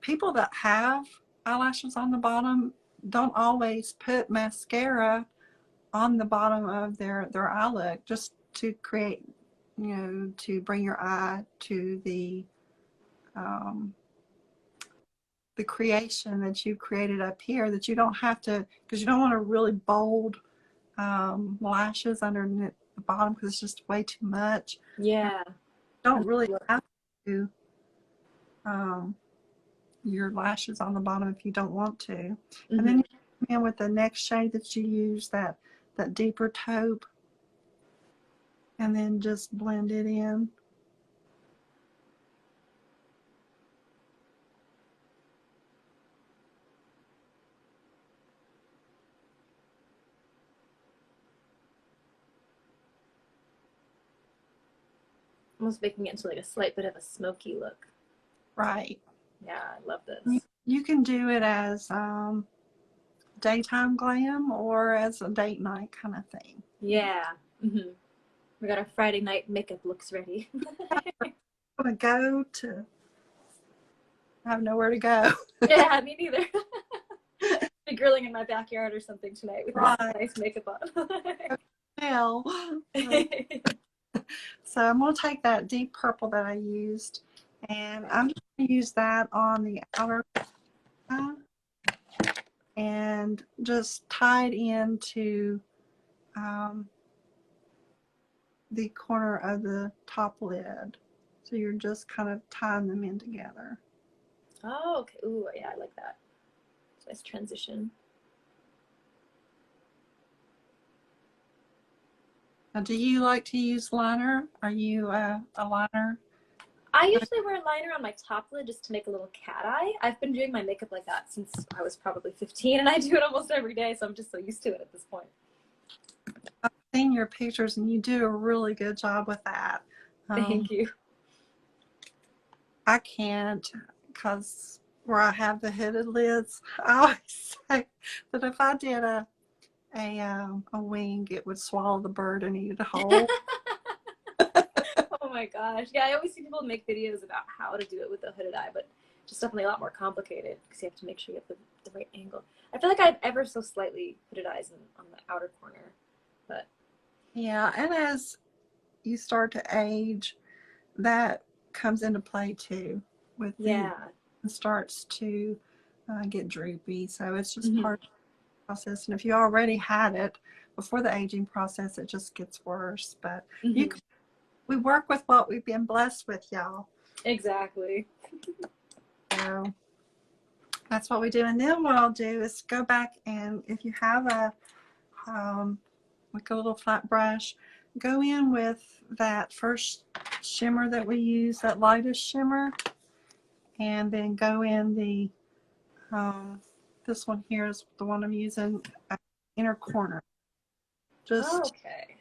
People that have eyelashes on the bottom don't always put mascara on the bottom of their eyelid, just to create, to bring your eye to the creation that you created up here, that you don't have to, because you don't want a really bold lashes underneath the bottom because it's just way too much. Yeah. Don't really have to your lashes on the bottom if you don't want to. And then you come in with the next shade that you use, that deeper taupe, and then just blend it in. Almost making it into like a slight bit of a smoky look. Right. Yeah, I love this. You can do it as daytime glam or as a date night kind of thing. Yeah. We got our Friday night makeup looks ready. I'm gonna go to. I have nowhere to go. Yeah, me neither. Be grilling in my backyard or something tonight with nice makeup on. Well, so I'm going to take that deep purple that I used, and I'm just going to use that on the outer eye and just tie it into the corner of the top lid. So you're just kind of tying them in together. Oh, okay. Ooh, yeah, I like that. Nice transition. Now, do you like to use liner? Are you a liner? I usually wear a liner on my top lid just to make a little cat eye. I've been doing my makeup like that since I was probably 15, and I do it almost every day, so I'm just so used to it at this point. I've seen your pictures, and you do a really good job with that. Thank you. I can't, because where I have the hooded lids, I always say that if I did a wing, it would swallow the bird and eat it whole. Oh my gosh. Yeah, I always see people make videos about how to do it with the hooded eye, but just definitely a lot more complicated because you have to make sure you have the right angle. I feel like I have ever so slightly hooded eyes on the outer corner, but Yeah, and as you start to age, that comes into play too. With the yeah. it starts to get droopy, so it's just Mhm. part of the process. And if you already had it before the aging process, it just gets worse. But Mhm. we work with what we've been blessed with, y'all. Exactly. So that's what we do. And then what I'll do is go back, and if you have um, like a little flat brush, go in with that first shimmer that we use, that lightest shimmer, and then go in the this one here is the one I'm using, inner corner. Just Okay.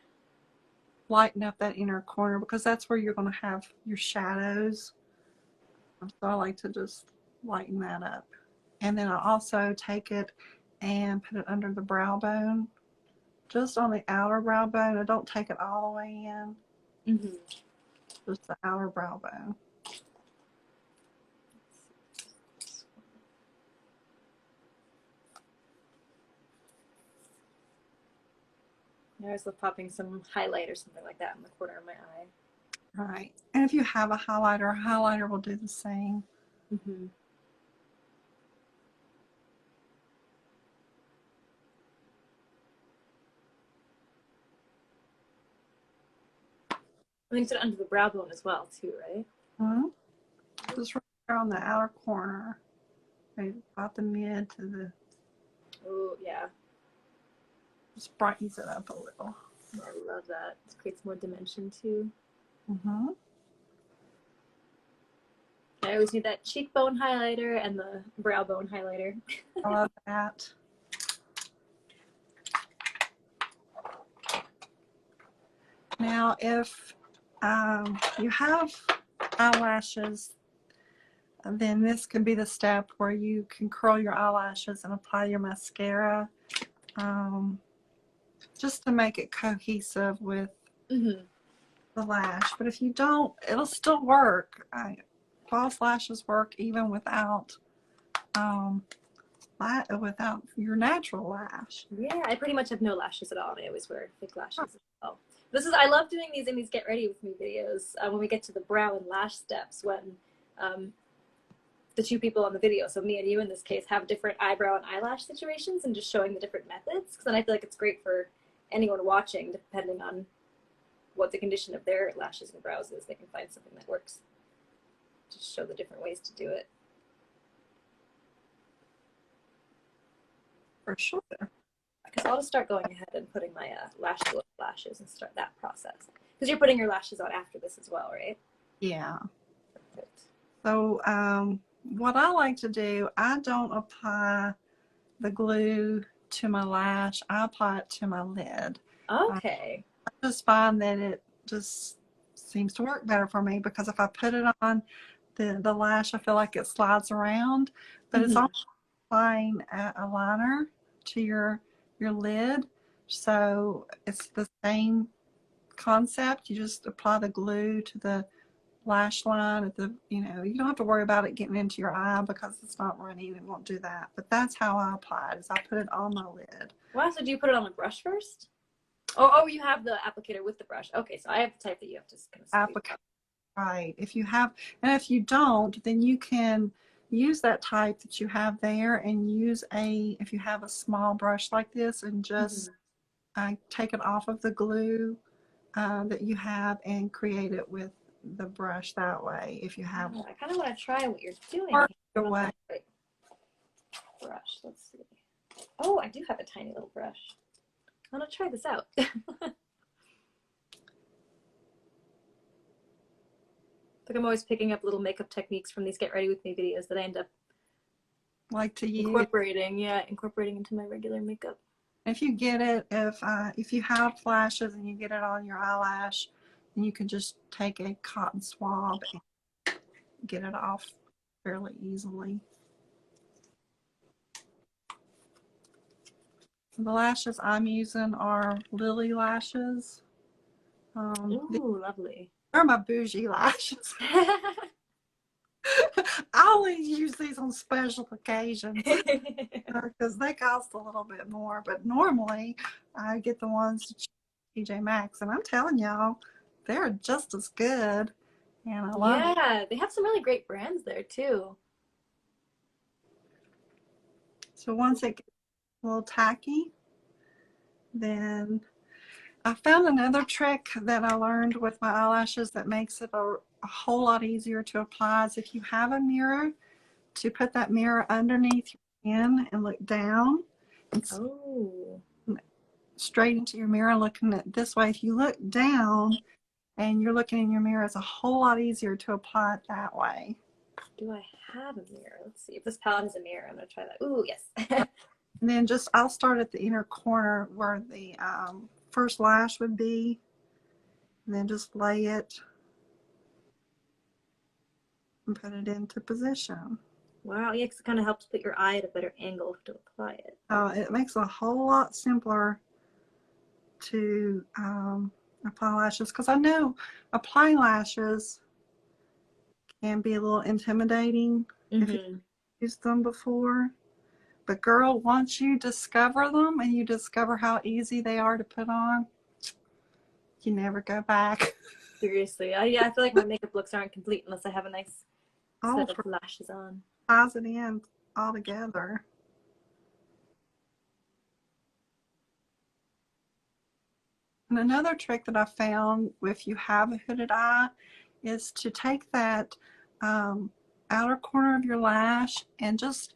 lighten up that inner corner because that's where you're going to have your shadows. So I like to just lighten that up. And then I also take it and put it under the brow bone, just on the outer brow bone. I don't take it all the way in, Mhm. just the outer brow bone. I always love popping some highlight or something like that in the corner of my eye. Right. And if you have a highlighter will do the same. Mhm. I think it's under the brow bone as well, too, right? Mm-hmm. Just right there on the outer corner, right about the mid to the, Oh, yeah. just brightens it up a little. I love that. It creates more dimension, too. Mm-hmm. I always need that cheekbone highlighter and the brow bone highlighter. I love that. Now, if you have eyelashes, then this can be the step where you can curl your eyelashes and apply your mascara, um, just to make it cohesive with Mm-hmm. the lash. But if you don't, it'll still work. False lashes work even um, without your natural lash. Yeah, I pretty much have no lashes at all, and I always wear fake lashes as well. I love doing these in these get ready with me videos when we get to the brow and lash steps when um, the two people on the video, so me and you in this case, have different eyebrow and eyelash situations and just showing the different methods. Because then I feel like it's great for anyone watching, depending on what the condition of their lashes and brows is. They can find something that works. Just show the different ways to do it. For sure. Because I'll just start going ahead and putting my lash glue lashes and start that process. Because you're putting your lashes on after this as well, right? Yeah. Perfect. So what I like to do, I don't apply the glue to my lash. I apply it to my lid. Okay. I just find that it just seems to work better for me because if I put it on the lash, I feel like it slides around. But it's Mm-hmm. also applying a liner to your lid. So it's the same concept. You just apply the glue to the lash line at the, you don't have to worry about it getting into your eye because it's not running. It won't do that. But that's how I apply it, is I put it on my lid. Wow, so do you put it on the brush first? Oh, you have the applicator with the brush. Okay, so I have the type that you have to kind of squeeze. Applicator, right. If you have, and if you don't, then you can use that type that you have there and use if you have a small brush like this, and just take it off of the glue that you have and create it with the brush that way. If you have I kind of want to try what you're doing work here. your way. Right. Brush, let's see. Oh, I do have a tiny little brush. I'm gonna try this out. Like I'm always picking up little makeup techniques from these get ready with me videos that I end up Like to use. incorporating into my regular makeup. If you get it, if you have flashes and you get it on your eyelash, then you can just take a cotton swab and get it off fairly easily. The lashes I'm using are Lily lashes. Ooh, lovely. They're my bougie lashes. I only use these on special occasions because they cost a little bit more. But normally, I get the ones at TJ Maxx, and I'm telling y'all, they're just as good. And I love them. Yeah, they have some really great brands there too. So once it gets a little tacky, then I found another trick that I learned with my eyelashes that makes it a whole lot easier to apply. Is if you have a mirror, to put that mirror underneath your chin and look down and Oh, straight into your mirror looking at this way. If you look down and you're looking in your mirror, it's a whole lot easier to apply it that way. do I have a mirror? Let's see if this palette has a mirror. I'm gonna try that. Ooh, yes. And then I'll start at the inner corner where the first lash would be, and then just lay it and put it into position. Wow, yeah, 'cause it kind of helps put your eye at a better angle to apply it. It makes it a whole lot simpler to apply lashes, because I know applying lashes can be a little intimidating if you've used them before. But girl, once you discover them and you discover how easy they are to put on, you never go back. Seriously, yeah, I feel like my makeup looks aren't complete unless I have a nice set of lashes on. Ties it in all together. And another trick that I found if you have a hooded eye is to take that outer corner of your lash and just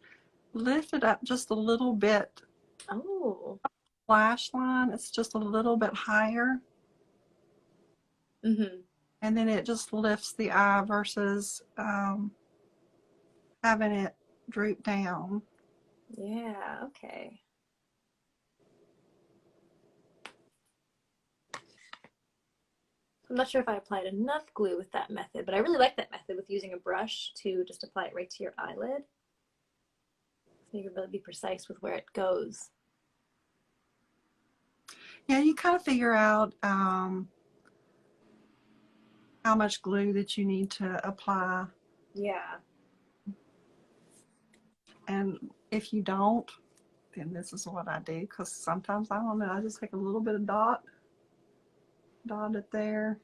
lift it up just a little bit. Oh. Lash line, it's just a little bit higher. And then it just lifts the eye versus having it droop down. Yeah, okay. I'm not sure if I applied enough glue with that method, but I really like that method with using a brush to just apply it right to your eyelid. So you can really be precise with where it goes. Yeah, you kind of figure out how much glue that you need to apply. Yeah. And if you don't, then this is what I do, because sometimes, I don't know, I just take a little bit of dot it there.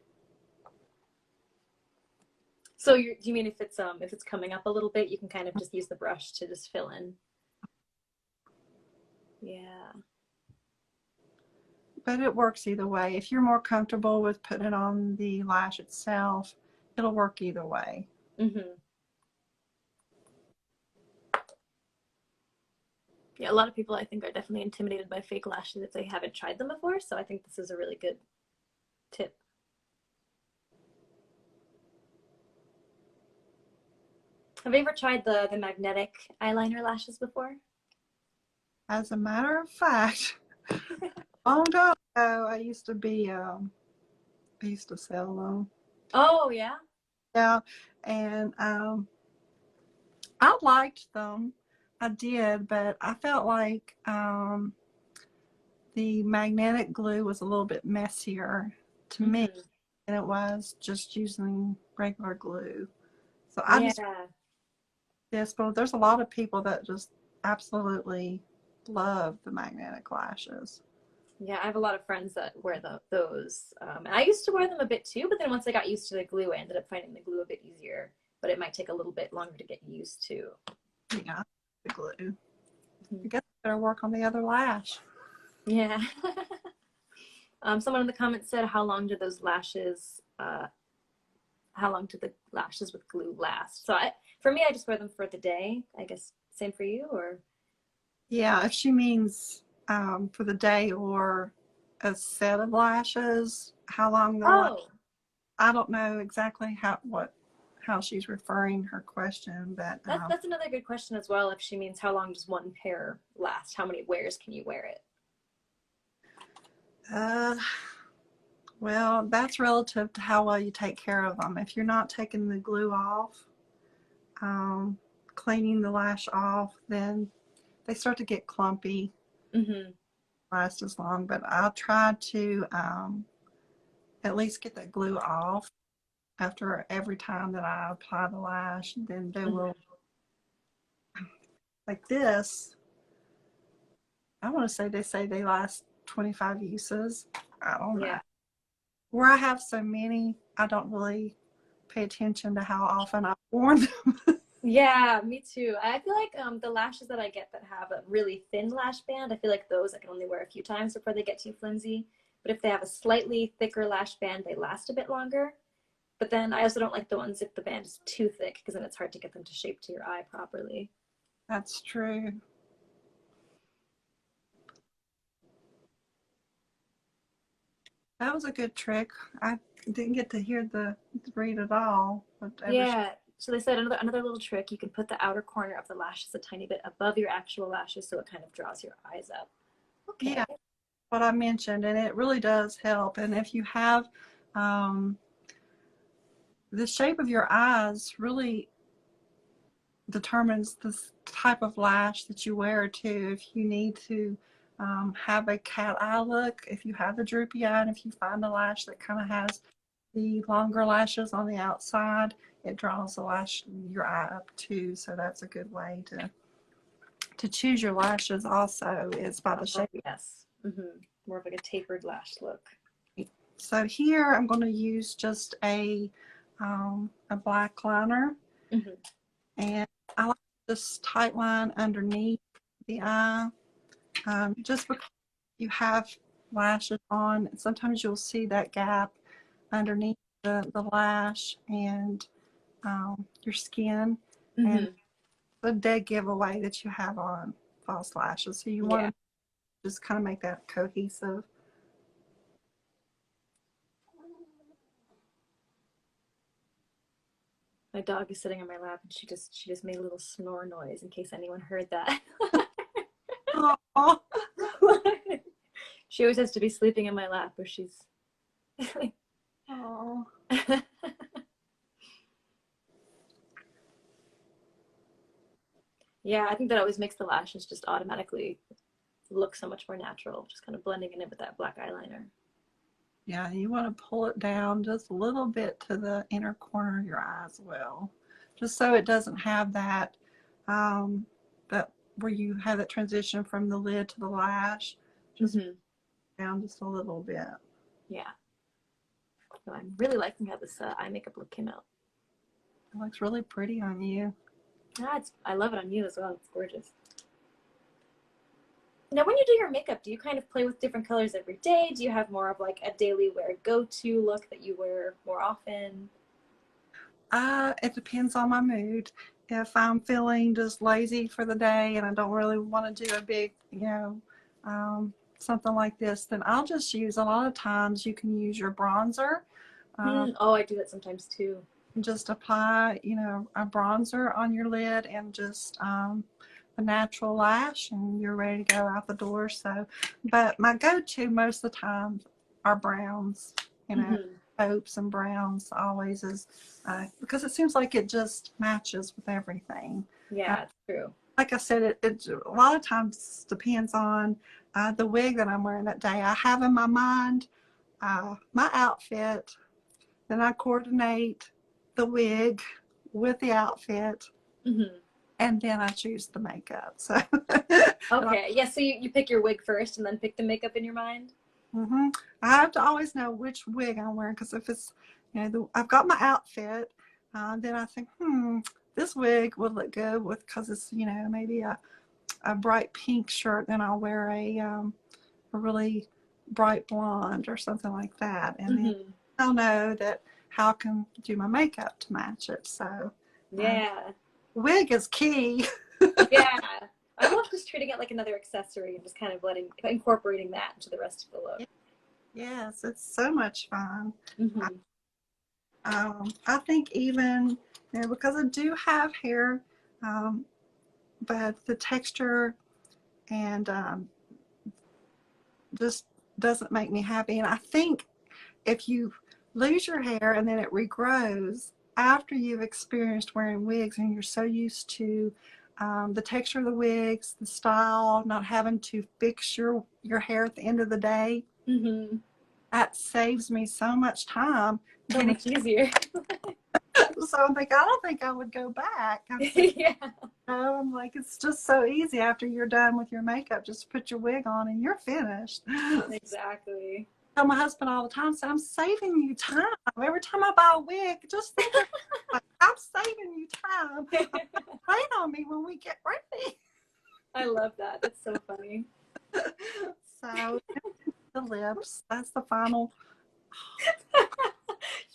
So do you mean if it's coming up a little bit, you can kind of just use the brush to just fill in? Yeah. But it works either way. If you're more comfortable with putting it on the lash itself, it'll work either way. Yeah, a lot of people I think are definitely intimidated by fake lashes if they haven't tried them before, so I think this is a really good tip. Have you ever tried the magnetic eyeliner lashes before? As a matter of fact, long time ago, I used to sell them. Oh, yeah? Yeah, and I liked them. I did, but I felt like the magnetic glue was a little bit messier to me than it was just using regular glue. So I just this, but there's a lot of people that just absolutely love the magnetic lashes. Yeah, I have a lot of friends that wear those. And I used to wear them a bit too, but then once I got used to the glue, I ended up finding the glue a bit easier, but it might take a little bit longer to get used to. Yeah, the glue. I guess I better work on the other lash. Yeah. Someone in the comments said, how long do the lashes with glue last? So for me, I just wear them for the day. I guess same for you, or? Yeah, if she means for the day or a set of lashes, how long they'll last. I don't know exactly how she's referring her question, but that's another good question as well. If she means how long does one pair last? How many wears can you wear it? Well, that's relative to how well you take care of them. If you're not taking the glue off, cleaning the lash off, then they start to get clumpy. last as long, but I'll try to at least get that glue off after every time that I apply the lash. Then they will, like this, I want to say they last 25 uses. I don't know. Yeah. Where I have so many, I don't really pay attention to how often I've worn them. Yeah, me too. I feel like the lashes that I get that have a really thin lash band, I feel like those I can only wear a few times before they get too flimsy. But if they have a slightly thicker lash band, they last a bit longer. But then I also don't like the ones if the band is too thick because then it's hard to get them to shape to your eye properly. That's true. That was a good trick. I didn't get to hear the read at all. Yeah. So they said another little trick, you can put the outer corner of the lashes a tiny bit above your actual lashes so it kind of draws your eyes up. Okay. Yeah, what I mentioned, and it really does help. And if you have the shape of your eyes really determines the type of lash that you wear too. If you need to have a cat eye look, if you have the droopy eye, and if you find a lash that kind of has the longer lashes on the outside, it draws the lash your eye up too. So that's a good way to choose your lashes. Also, is by the shape. Yes. More of like a tapered lash look. So here I'm going to use just a black liner, and I like this tight line underneath the eye, just because you have lashes on. Sometimes you'll see that gap underneath the lash and your skin, and the dead giveaway that you have on false lashes. So you want to just kind of make that cohesive. My dog is sitting on my lap and she just made a little snore noise in case anyone heard that. Aww. She always has to be sleeping in my lap where she's Aww. Yeah, I think that always makes the lashes just automatically look so much more natural, just kind of blending in it with that black eyeliner. Yeah, you want to pull it down just a little bit to the inner corner of your eye as well, just so it doesn't have that, that where you have that transition from the lid to the lash. Just down just a little bit. Yeah. So I'm really liking how this eye makeup look came out. It looks really pretty on you. I love it on you as well. It's gorgeous. Now, when you do your makeup, do you kind of play with different colors every day? Do you have more of like a daily wear go-to look that you wear more often? It depends on my mood. If I'm feeling just lazy for the day and I don't really want to do a big, something like this, then I'll just use, a lot of times you can use your bronzer. Oh, I do that sometimes too. Just apply, a bronzer on your lid and just a natural lash, and you're ready to go out the door. So, but my go-to most of the time are browns, taupes and browns always is, because it seems like it just matches with everything. Yeah, it's true. Like I said, it a lot of times depends on the wig that I'm wearing that day. I have in my mind my outfit, then I coordinate the wig with the outfit, and then I choose the makeup. So okay, yeah. So you pick your wig first, and then pick the makeup in your mind. I have to always know which wig I'm wearing, because if it's, I've got my outfit, then I think, this wig would look good with, because it's, maybe a bright pink shirt. Then I'll wear a really bright blonde or something like that, and then I'll know that how I can do my makeup to match it. So yeah, wig is key. Yeah, I love just treating it like another accessory and just kind of incorporating that into the rest of the look. Yes, it's so much fun. I think even, because I do have hair, but the texture and just doesn't make me happy. And I think if you lose your hair and then it regrows after you've experienced wearing wigs, and you're so used to the texture of the wigs, the style, not having to fix your your hair at the end of the day. Mm-hmm. That saves me so much time. So much easier. So I'm like, I don't think I would go back. Yeah. I'm like, it's just so easy after you're done with your makeup. Just put your wig on and you're finished. Exactly. I tell my husband all the time, so I'm saving you time. Every time I buy a wig, just think of like, I'm saving you time. Wait on me when we get ready. I love that. That's so funny. So the lips, that's the final.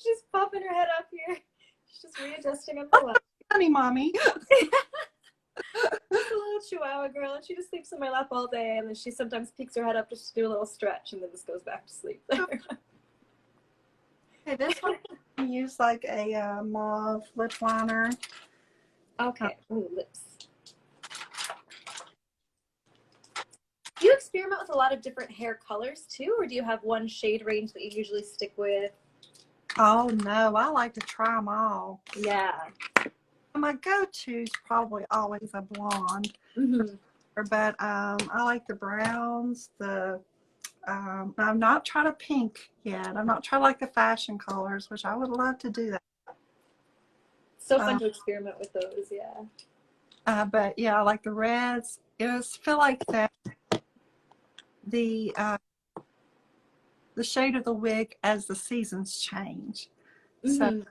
She's popping her head up here. She's just readjusting up the lap. Honey, mommy. Just a little chihuahua girl, and she just sleeps in my lap all day, and then she sometimes peeks her head up just to do a little stretch, and then just goes back to sleep. Okay, this one I use like a mauve lip liner. Okay. Ooh, lips. Do you experiment with a lot of different hair colors too, or do you have one shade range that you usually stick with? Oh no, I like to try them all. Yeah. My go-to is probably always a blonde, Mm-hmm. but I like the browns. I'm not trying a pink yet. I'm not trying like the fashion colors, which I would love to do that. So fun to experiment with those, yeah. But yeah, I like the reds. I just feel like that the shade of the wig as the seasons change. Mm-hmm. So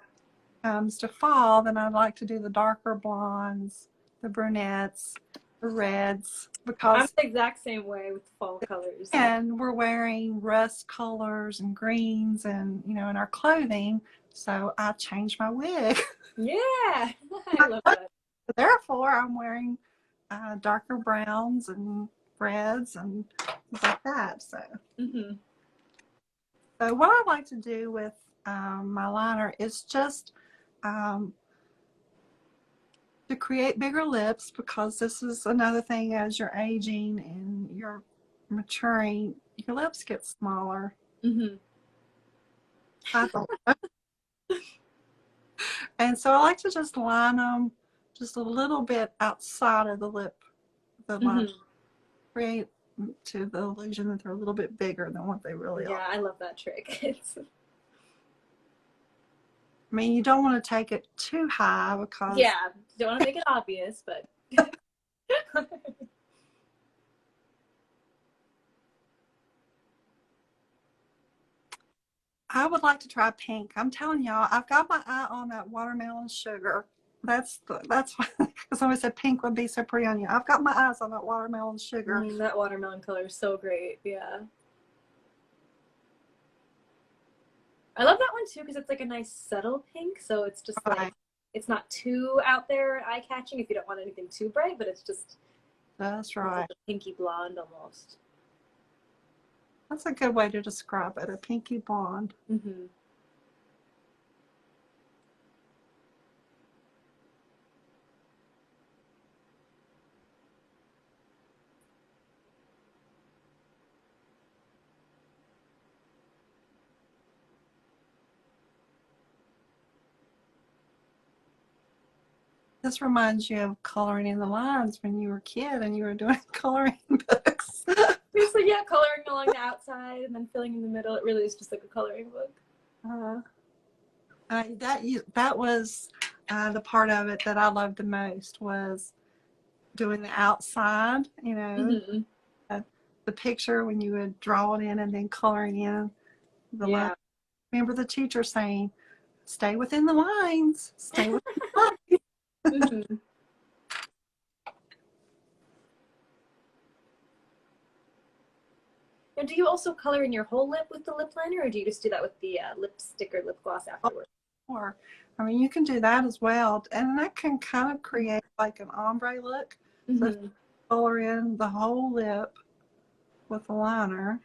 comes to fall, then I'd like to do the darker blondes, the brunettes, the reds, because I'm the exact same way with fall colors. and we're wearing rust colors and greens and in our clothing, so I changed my wig. Yeah, I love that. Therefore, I'm wearing darker browns and reds and things like that. So, Mm-hmm. so what I like to do with my liner is just to create bigger lips, because this is another thing, as you're aging and you're maturing, your lips get smaller. Mm-hmm. I thought. And so I like to just line them just a little bit outside of the lip, the line, create to the illusion that they're a little bit bigger than what they really are. Yeah, I love that trick. I mean, you don't want to take it too high because Yeah, don't want to make it obvious, but I would like to try pink. I'm telling y'all, I've got my eye on that watermelon sugar. That's why somebody said pink would be so pretty on you. I've got my eyes on that watermelon sugar. that watermelon color is so great. Yeah. I love that one too because it's like a nice subtle pink, so it's just like it's not too out there eye-catching if you don't want anything too bright, but it's just That's right. like a pinky blonde almost. That's a good way to describe it, a pinky blonde. Mm-hmm. This reminds you of coloring in the lines when you were a kid and you were doing coloring books. Basically, yeah, coloring along the outside and then filling in the middle. It really is just like a coloring book. That was the part of it that I loved the most, was doing the outside, Mm-hmm. The picture when you would draw it in and then coloring in the lines. Remember the teacher saying, stay within the lines, stay within the lines. Mm-hmm. And do you also color in your whole lip with the lip liner, or do you just do that with the lipstick or lip gloss afterwards? Or, I mean, you can do that as well, and that can kind of create like an ombre look. Mm-hmm. So color in the whole lip with the liner.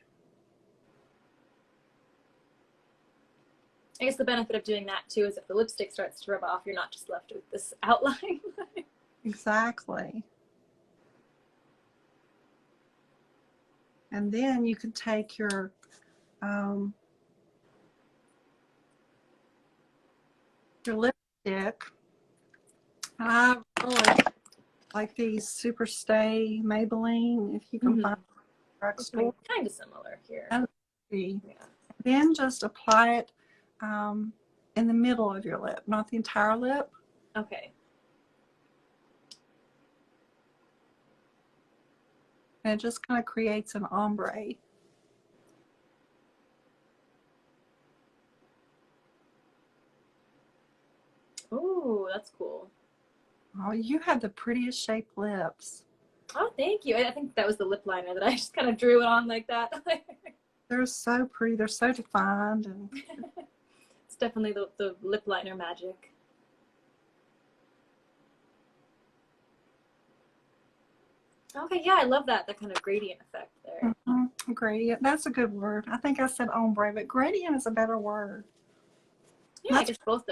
I guess the benefit of doing that too is if the lipstick starts to rub off, you're not just left with this outline. Exactly. And then you can take your lipstick. I really like these Super Stay Maybelline, if you can find. drugstore. Kind of similar here. And Yeah. then just apply it in the middle of your lip, not the entire lip. Okay. And it just kind of creates an ombre. Ooh, that's cool. Oh, you have the prettiest shaped lips. Oh, thank you. I think that was the lip liner that I just kind of drew it on like that. They're so pretty. They're so defined. And it's definitely the lip liner magic. Okay, yeah, I love that kind of gradient effect there. Gradient. That's a good word. I think I said ombre, but gradient is a better word. Yeah, I guess both.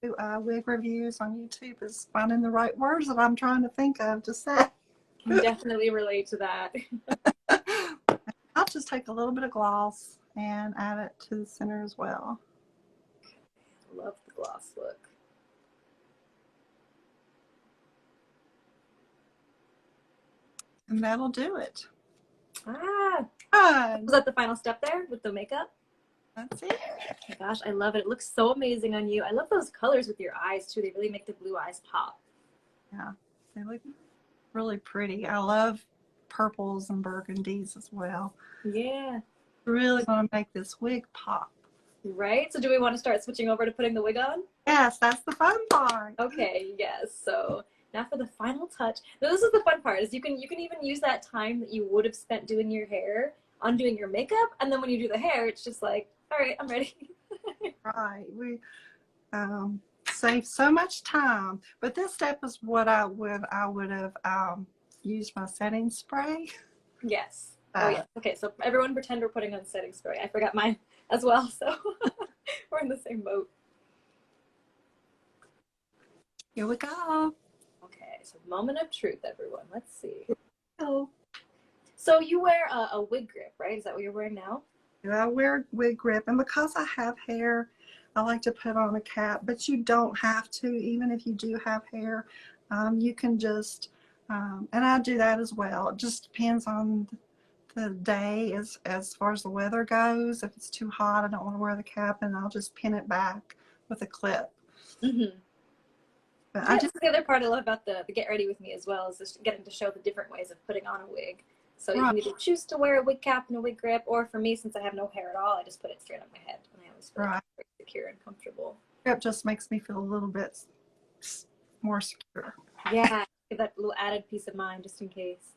Wig reviews on YouTube is finding the right words that I'm trying to think of to say. Can definitely relate to that. I'll just take a little bit of gloss and add it to the center as well. Love the gloss look. And that'll do it. Ah, Fun. was that the final step there with the makeup? That's it. Oh my gosh, I love it. It looks so amazing on you. I love those colors with your eyes too. They really make the blue eyes pop. Yeah, they look really pretty. I love purples and burgundies as well. Yeah. Really going to make this wig pop. Right? So do we want to start switching over to putting the wig on? Yes, that's the fun part. Okay, yes. So now for the final touch. Now this is the fun part, is you can even use that time that you would have spent doing your hair on doing your makeup, and then when you do the hair, it's just like, all right, I'm ready. Right. We save so much time. But this step is what I would have used my setting spray. Yes. Oh yeah. Okay, so everyone pretend we're putting on setting spray. I forgot mine as well, so we're in the same boat. Here we go. Okay, so moment of truth, everyone. Let's see. Oh. So you wear a wig grip, right? Is that what you're wearing now? I wear wig grip, and because I have hair, I like to put on a cap, but you don't have to. Even if you do have hair, you can just, and I do that as well. It just depends on the day as far as the weather goes. If it's too hot, I don't want to wear the cap, and I'll just pin it back with a clip. Mm-hmm. But yeah, that's the other part I love about the Get Ready With Me as well, is just getting to show the different ways of putting on a wig. So you can either choose to wear a wig cap and a wig grip, or for me, since I have no hair at all, I just put it straight on my head, and I always feel very secure and comfortable. Grip just makes me feel a little bit more secure. Yeah, give that little added peace of mind just in case.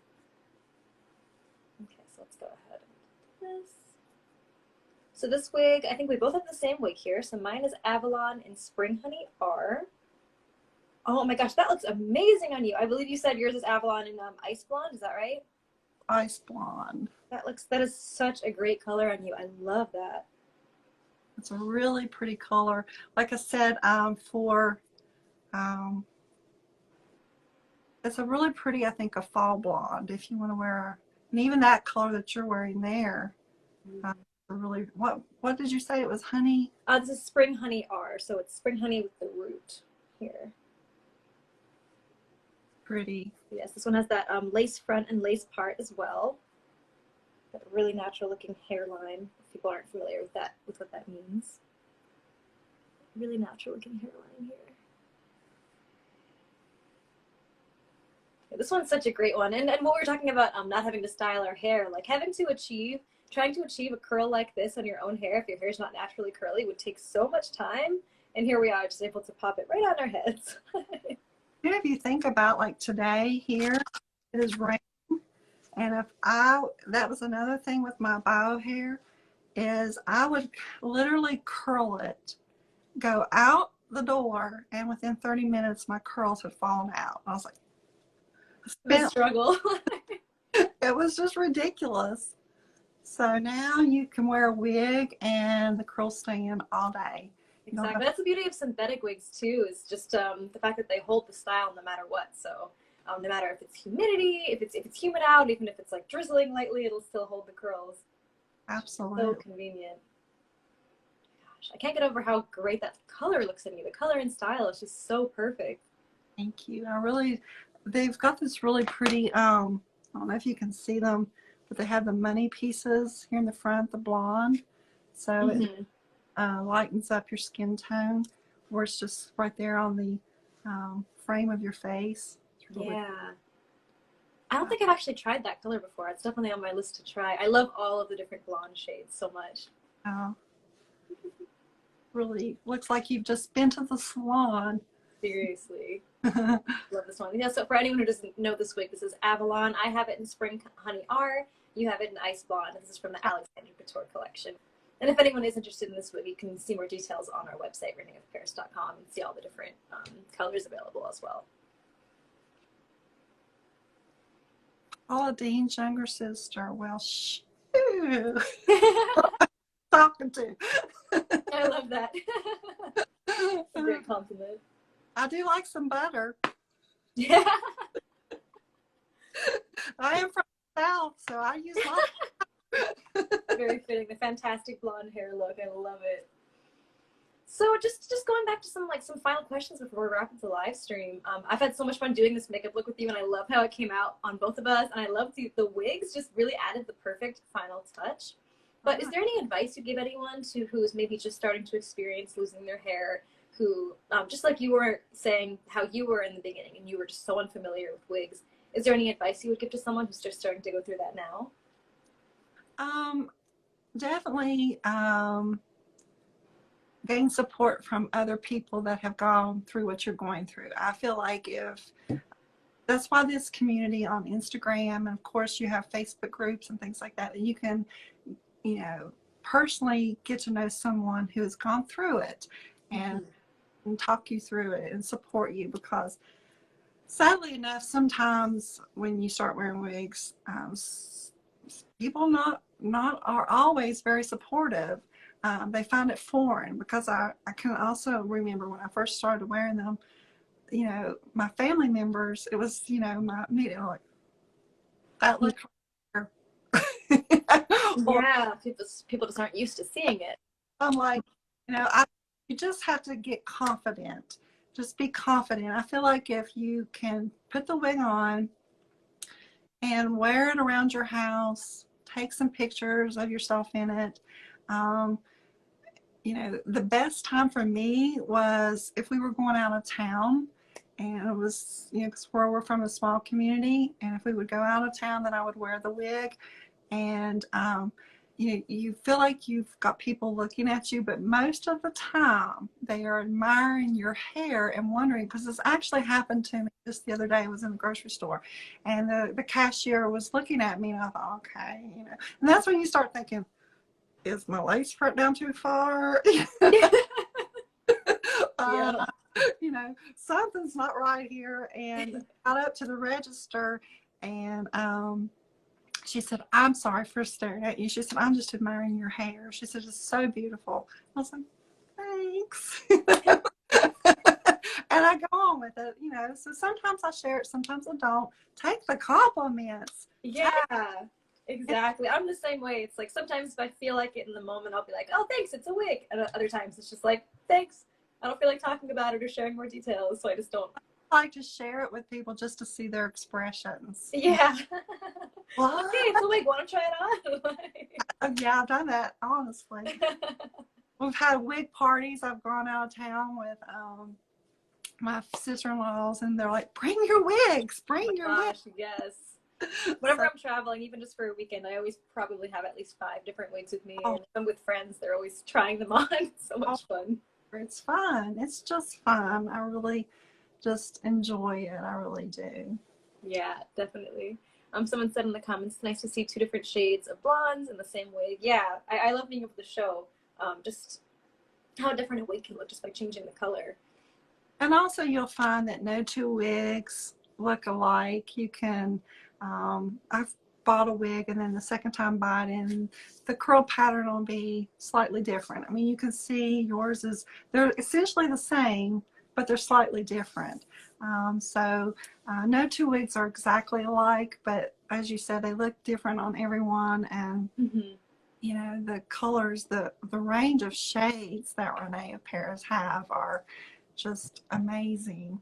Okay, so let's go ahead and do this. So this wig, I think we both have the same wig here. So mine is Avalon in Spring Honey R. Oh my gosh, that looks amazing on you. I believe you said yours is Avalon in Ice Blonde, is that right? Ice Blonde. That is such a great color on you. I love that. It's a really pretty color. Like I said, it's a really pretty, I think, a fall blonde if you want to wear, and even that color that you're wearing there. Really, what did you say it was? Honey? This is Spring Honey R, so it's Spring Honey with the root here. Pretty. Yes, this one has that lace front and lace part as well. Got a really natural looking hairline, if people aren't familiar with that, with what that means. Really natural looking hairline here. Yeah, this one's such a great one. And what we were talking about, not having to style our hair, like trying to achieve a curl like this on your own hair, if your hair's not naturally curly, would take so much time. And here we are, just able to pop it right on our heads. And if you think about, like, today here, it is raining, and that was another thing with my bio hair, is I would literally curl it, go out the door, and within 30 minutes my curls had fallen out. I was like, The struggle. it was just ridiculous. So now you can wear a wig and the curls stay in all day. Exactly. That's the beauty of synthetic wigs too, is just the fact that they hold the style no matter what. So no matter if it's humidity, if it's humid out, even if it's like drizzling lightly, it'll still hold the curls. Absolutely. So convenient. Gosh, I can't get over how great that color looks in you. The color and style is just so perfect. Thank you. They've got this really pretty, I don't know if you can see them, but they have the money pieces here in the front, the blonde. So it lightens up your skin tone, where it's just right there on the frame of your face. Really, Yeah. I don't think I've actually tried that color before. It's definitely on my list to try. I love all of the different blonde shades so much. Really looks like you've just been to the salon. Seriously. Love this one. Yeah, so for anyone who doesn't know this wig, this is Avalon. I have it in Spring Honey R. You have it in Ice Blonde. This is from the Alexander Couture Collection. And if anyone is interested in this wig, you can see more details on our website, reneofparis.com, and see all the different colors available as well. Paula Dean's younger sister. Well, shoo. Talking to. I love that. A great compliment. I do like some butter. Yeah. I am from the South, so I use my Very fitting. The fantastic blonde hair look. I love it. So just going back to some final questions before we wrap up the live stream. I've had so much fun doing this makeup look with you, and I love how it came out on both of us. And I love the wigs just really added the perfect final touch. But is there any advice you give anyone who's maybe just starting to experience losing their hair, who just like you were saying how you were in the beginning and you were just so unfamiliar with wigs? Is there any advice you would give to someone who's just starting to go through that now? Definitely gain support from other people that have gone through what you're going through. I feel like that's why this community on Instagram, and of course you have Facebook groups and things like that, and you can, personally get to know someone who has gone through it and talk you through it and support you, because sadly enough, sometimes when you start wearing wigs, people not are always very supportive. They find it foreign, because I can also remember when I first started wearing them, my family members, it was, my immediate, like, that look. Yeah, people just aren't used to seeing it. I'm like, you just have to get confident. Just be confident. I feel like if you can put the wig on and wear it around your house, take some pictures of yourself in it. The best time for me was if we were going out of town, and it was, because we're from a small community, and if we would go out of town, then I would wear the wig. And you feel like you've got people looking at you, but most of the time they are admiring your hair and wondering, because this actually happened to me just the other day. I was in the grocery store, and the cashier was looking at me, and I thought, okay, and that's when you start thinking, is my lace front down too far? Yeah. Something's not right here. And got up to the register, and she said, I'm sorry for staring at you. She said, I'm just admiring your hair. She said, it's so beautiful. I was like, thanks. And I go on with it, so sometimes I share it, sometimes I don't. Take the compliments. Yeah, exactly. I'm the same way. It's like sometimes if I feel like it in the moment, I'll be like, oh, thanks, it's a wig. And other times it's just like, thanks. I don't feel like talking about it or sharing more details, so I just don't. I like to share it with people just to see their expressions. Yeah. What? Okay, it's a wig. Want to try it on? Yeah, I've done that, honestly. We've had wig parties. I've gone out of town with my sister-in-laws, and they're like, bring your wigs, bring your wigs. Yes. Whenever I'm traveling, even just for a weekend, I always probably have at least 5 different wigs with me. And if I'm with friends, they're always trying them on. It's so much fun. It's fun. It's just fun. I really just enjoy it. I really do. Yeah, definitely. Someone said in the comments, it's nice to see 2 different shades of blondes in the same wig. Yeah, I love being able to show just how different a wig can look just by changing the color. And also you'll find that no 2 wigs look alike. You can, I've bought a wig, and then the second time buy it, and the curl pattern will be slightly different. I mean, you can see yours they're essentially the same, but they're slightly different. No 2 wigs are exactly alike, but as you said, they look different on everyone. And the colors, the range of shades that René of Paris have are just amazing.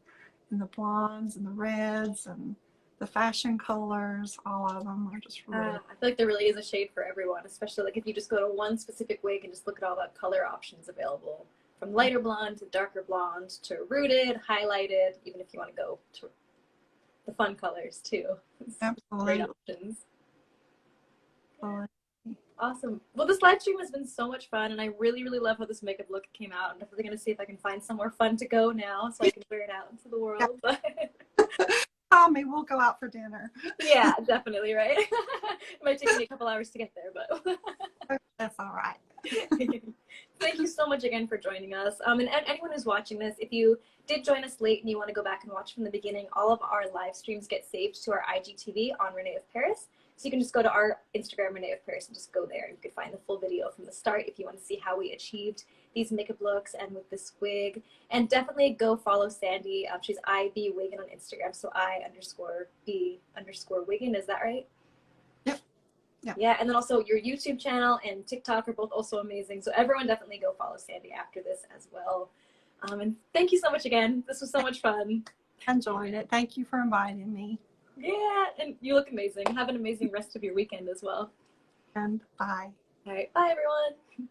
And the blondes and the reds and the fashion colors, all of them are just really. I feel like there really is a shade for everyone, especially like if you just go to one specific wig and just look at all the color options available, from lighter blonde to darker blonde to rooted, highlighted, even if you want to go to the fun colors too. Absolutely. Great options. Absolutely. Awesome. Well, this live stream has been so much fun, and I really, really love how this makeup look came out. I'm definitely going to see if I can find somewhere fun to go now so I can wear it out into the world. Call me, we'll go out for dinner. Yeah, definitely, right? It might take me a couple hours to get there, but That's all right. Thank you so much again for joining us. And anyone who's watching this, if you did join us late and you want to go back and watch from the beginning, all of our live streams get saved to our IGTV on René of Paris. So you can just go to our Instagram, René of Paris, and just go there. You can find the full video from the start if you want to see how we achieved these makeup looks and with this wig. And definitely go follow Sandy. She's IBWiggin on Instagram, so I_B_Wiggin. Is that right? Yep. Yep. Yeah, and then also your YouTube channel and TikTok are both also amazing. So everyone definitely go follow Sandy after this as well. And thank you so much again. This was so much fun. Enjoyed it. Thank you for inviting me. Yeah, and you look amazing. Have an amazing rest of your weekend as well. And bye. All right, bye everyone.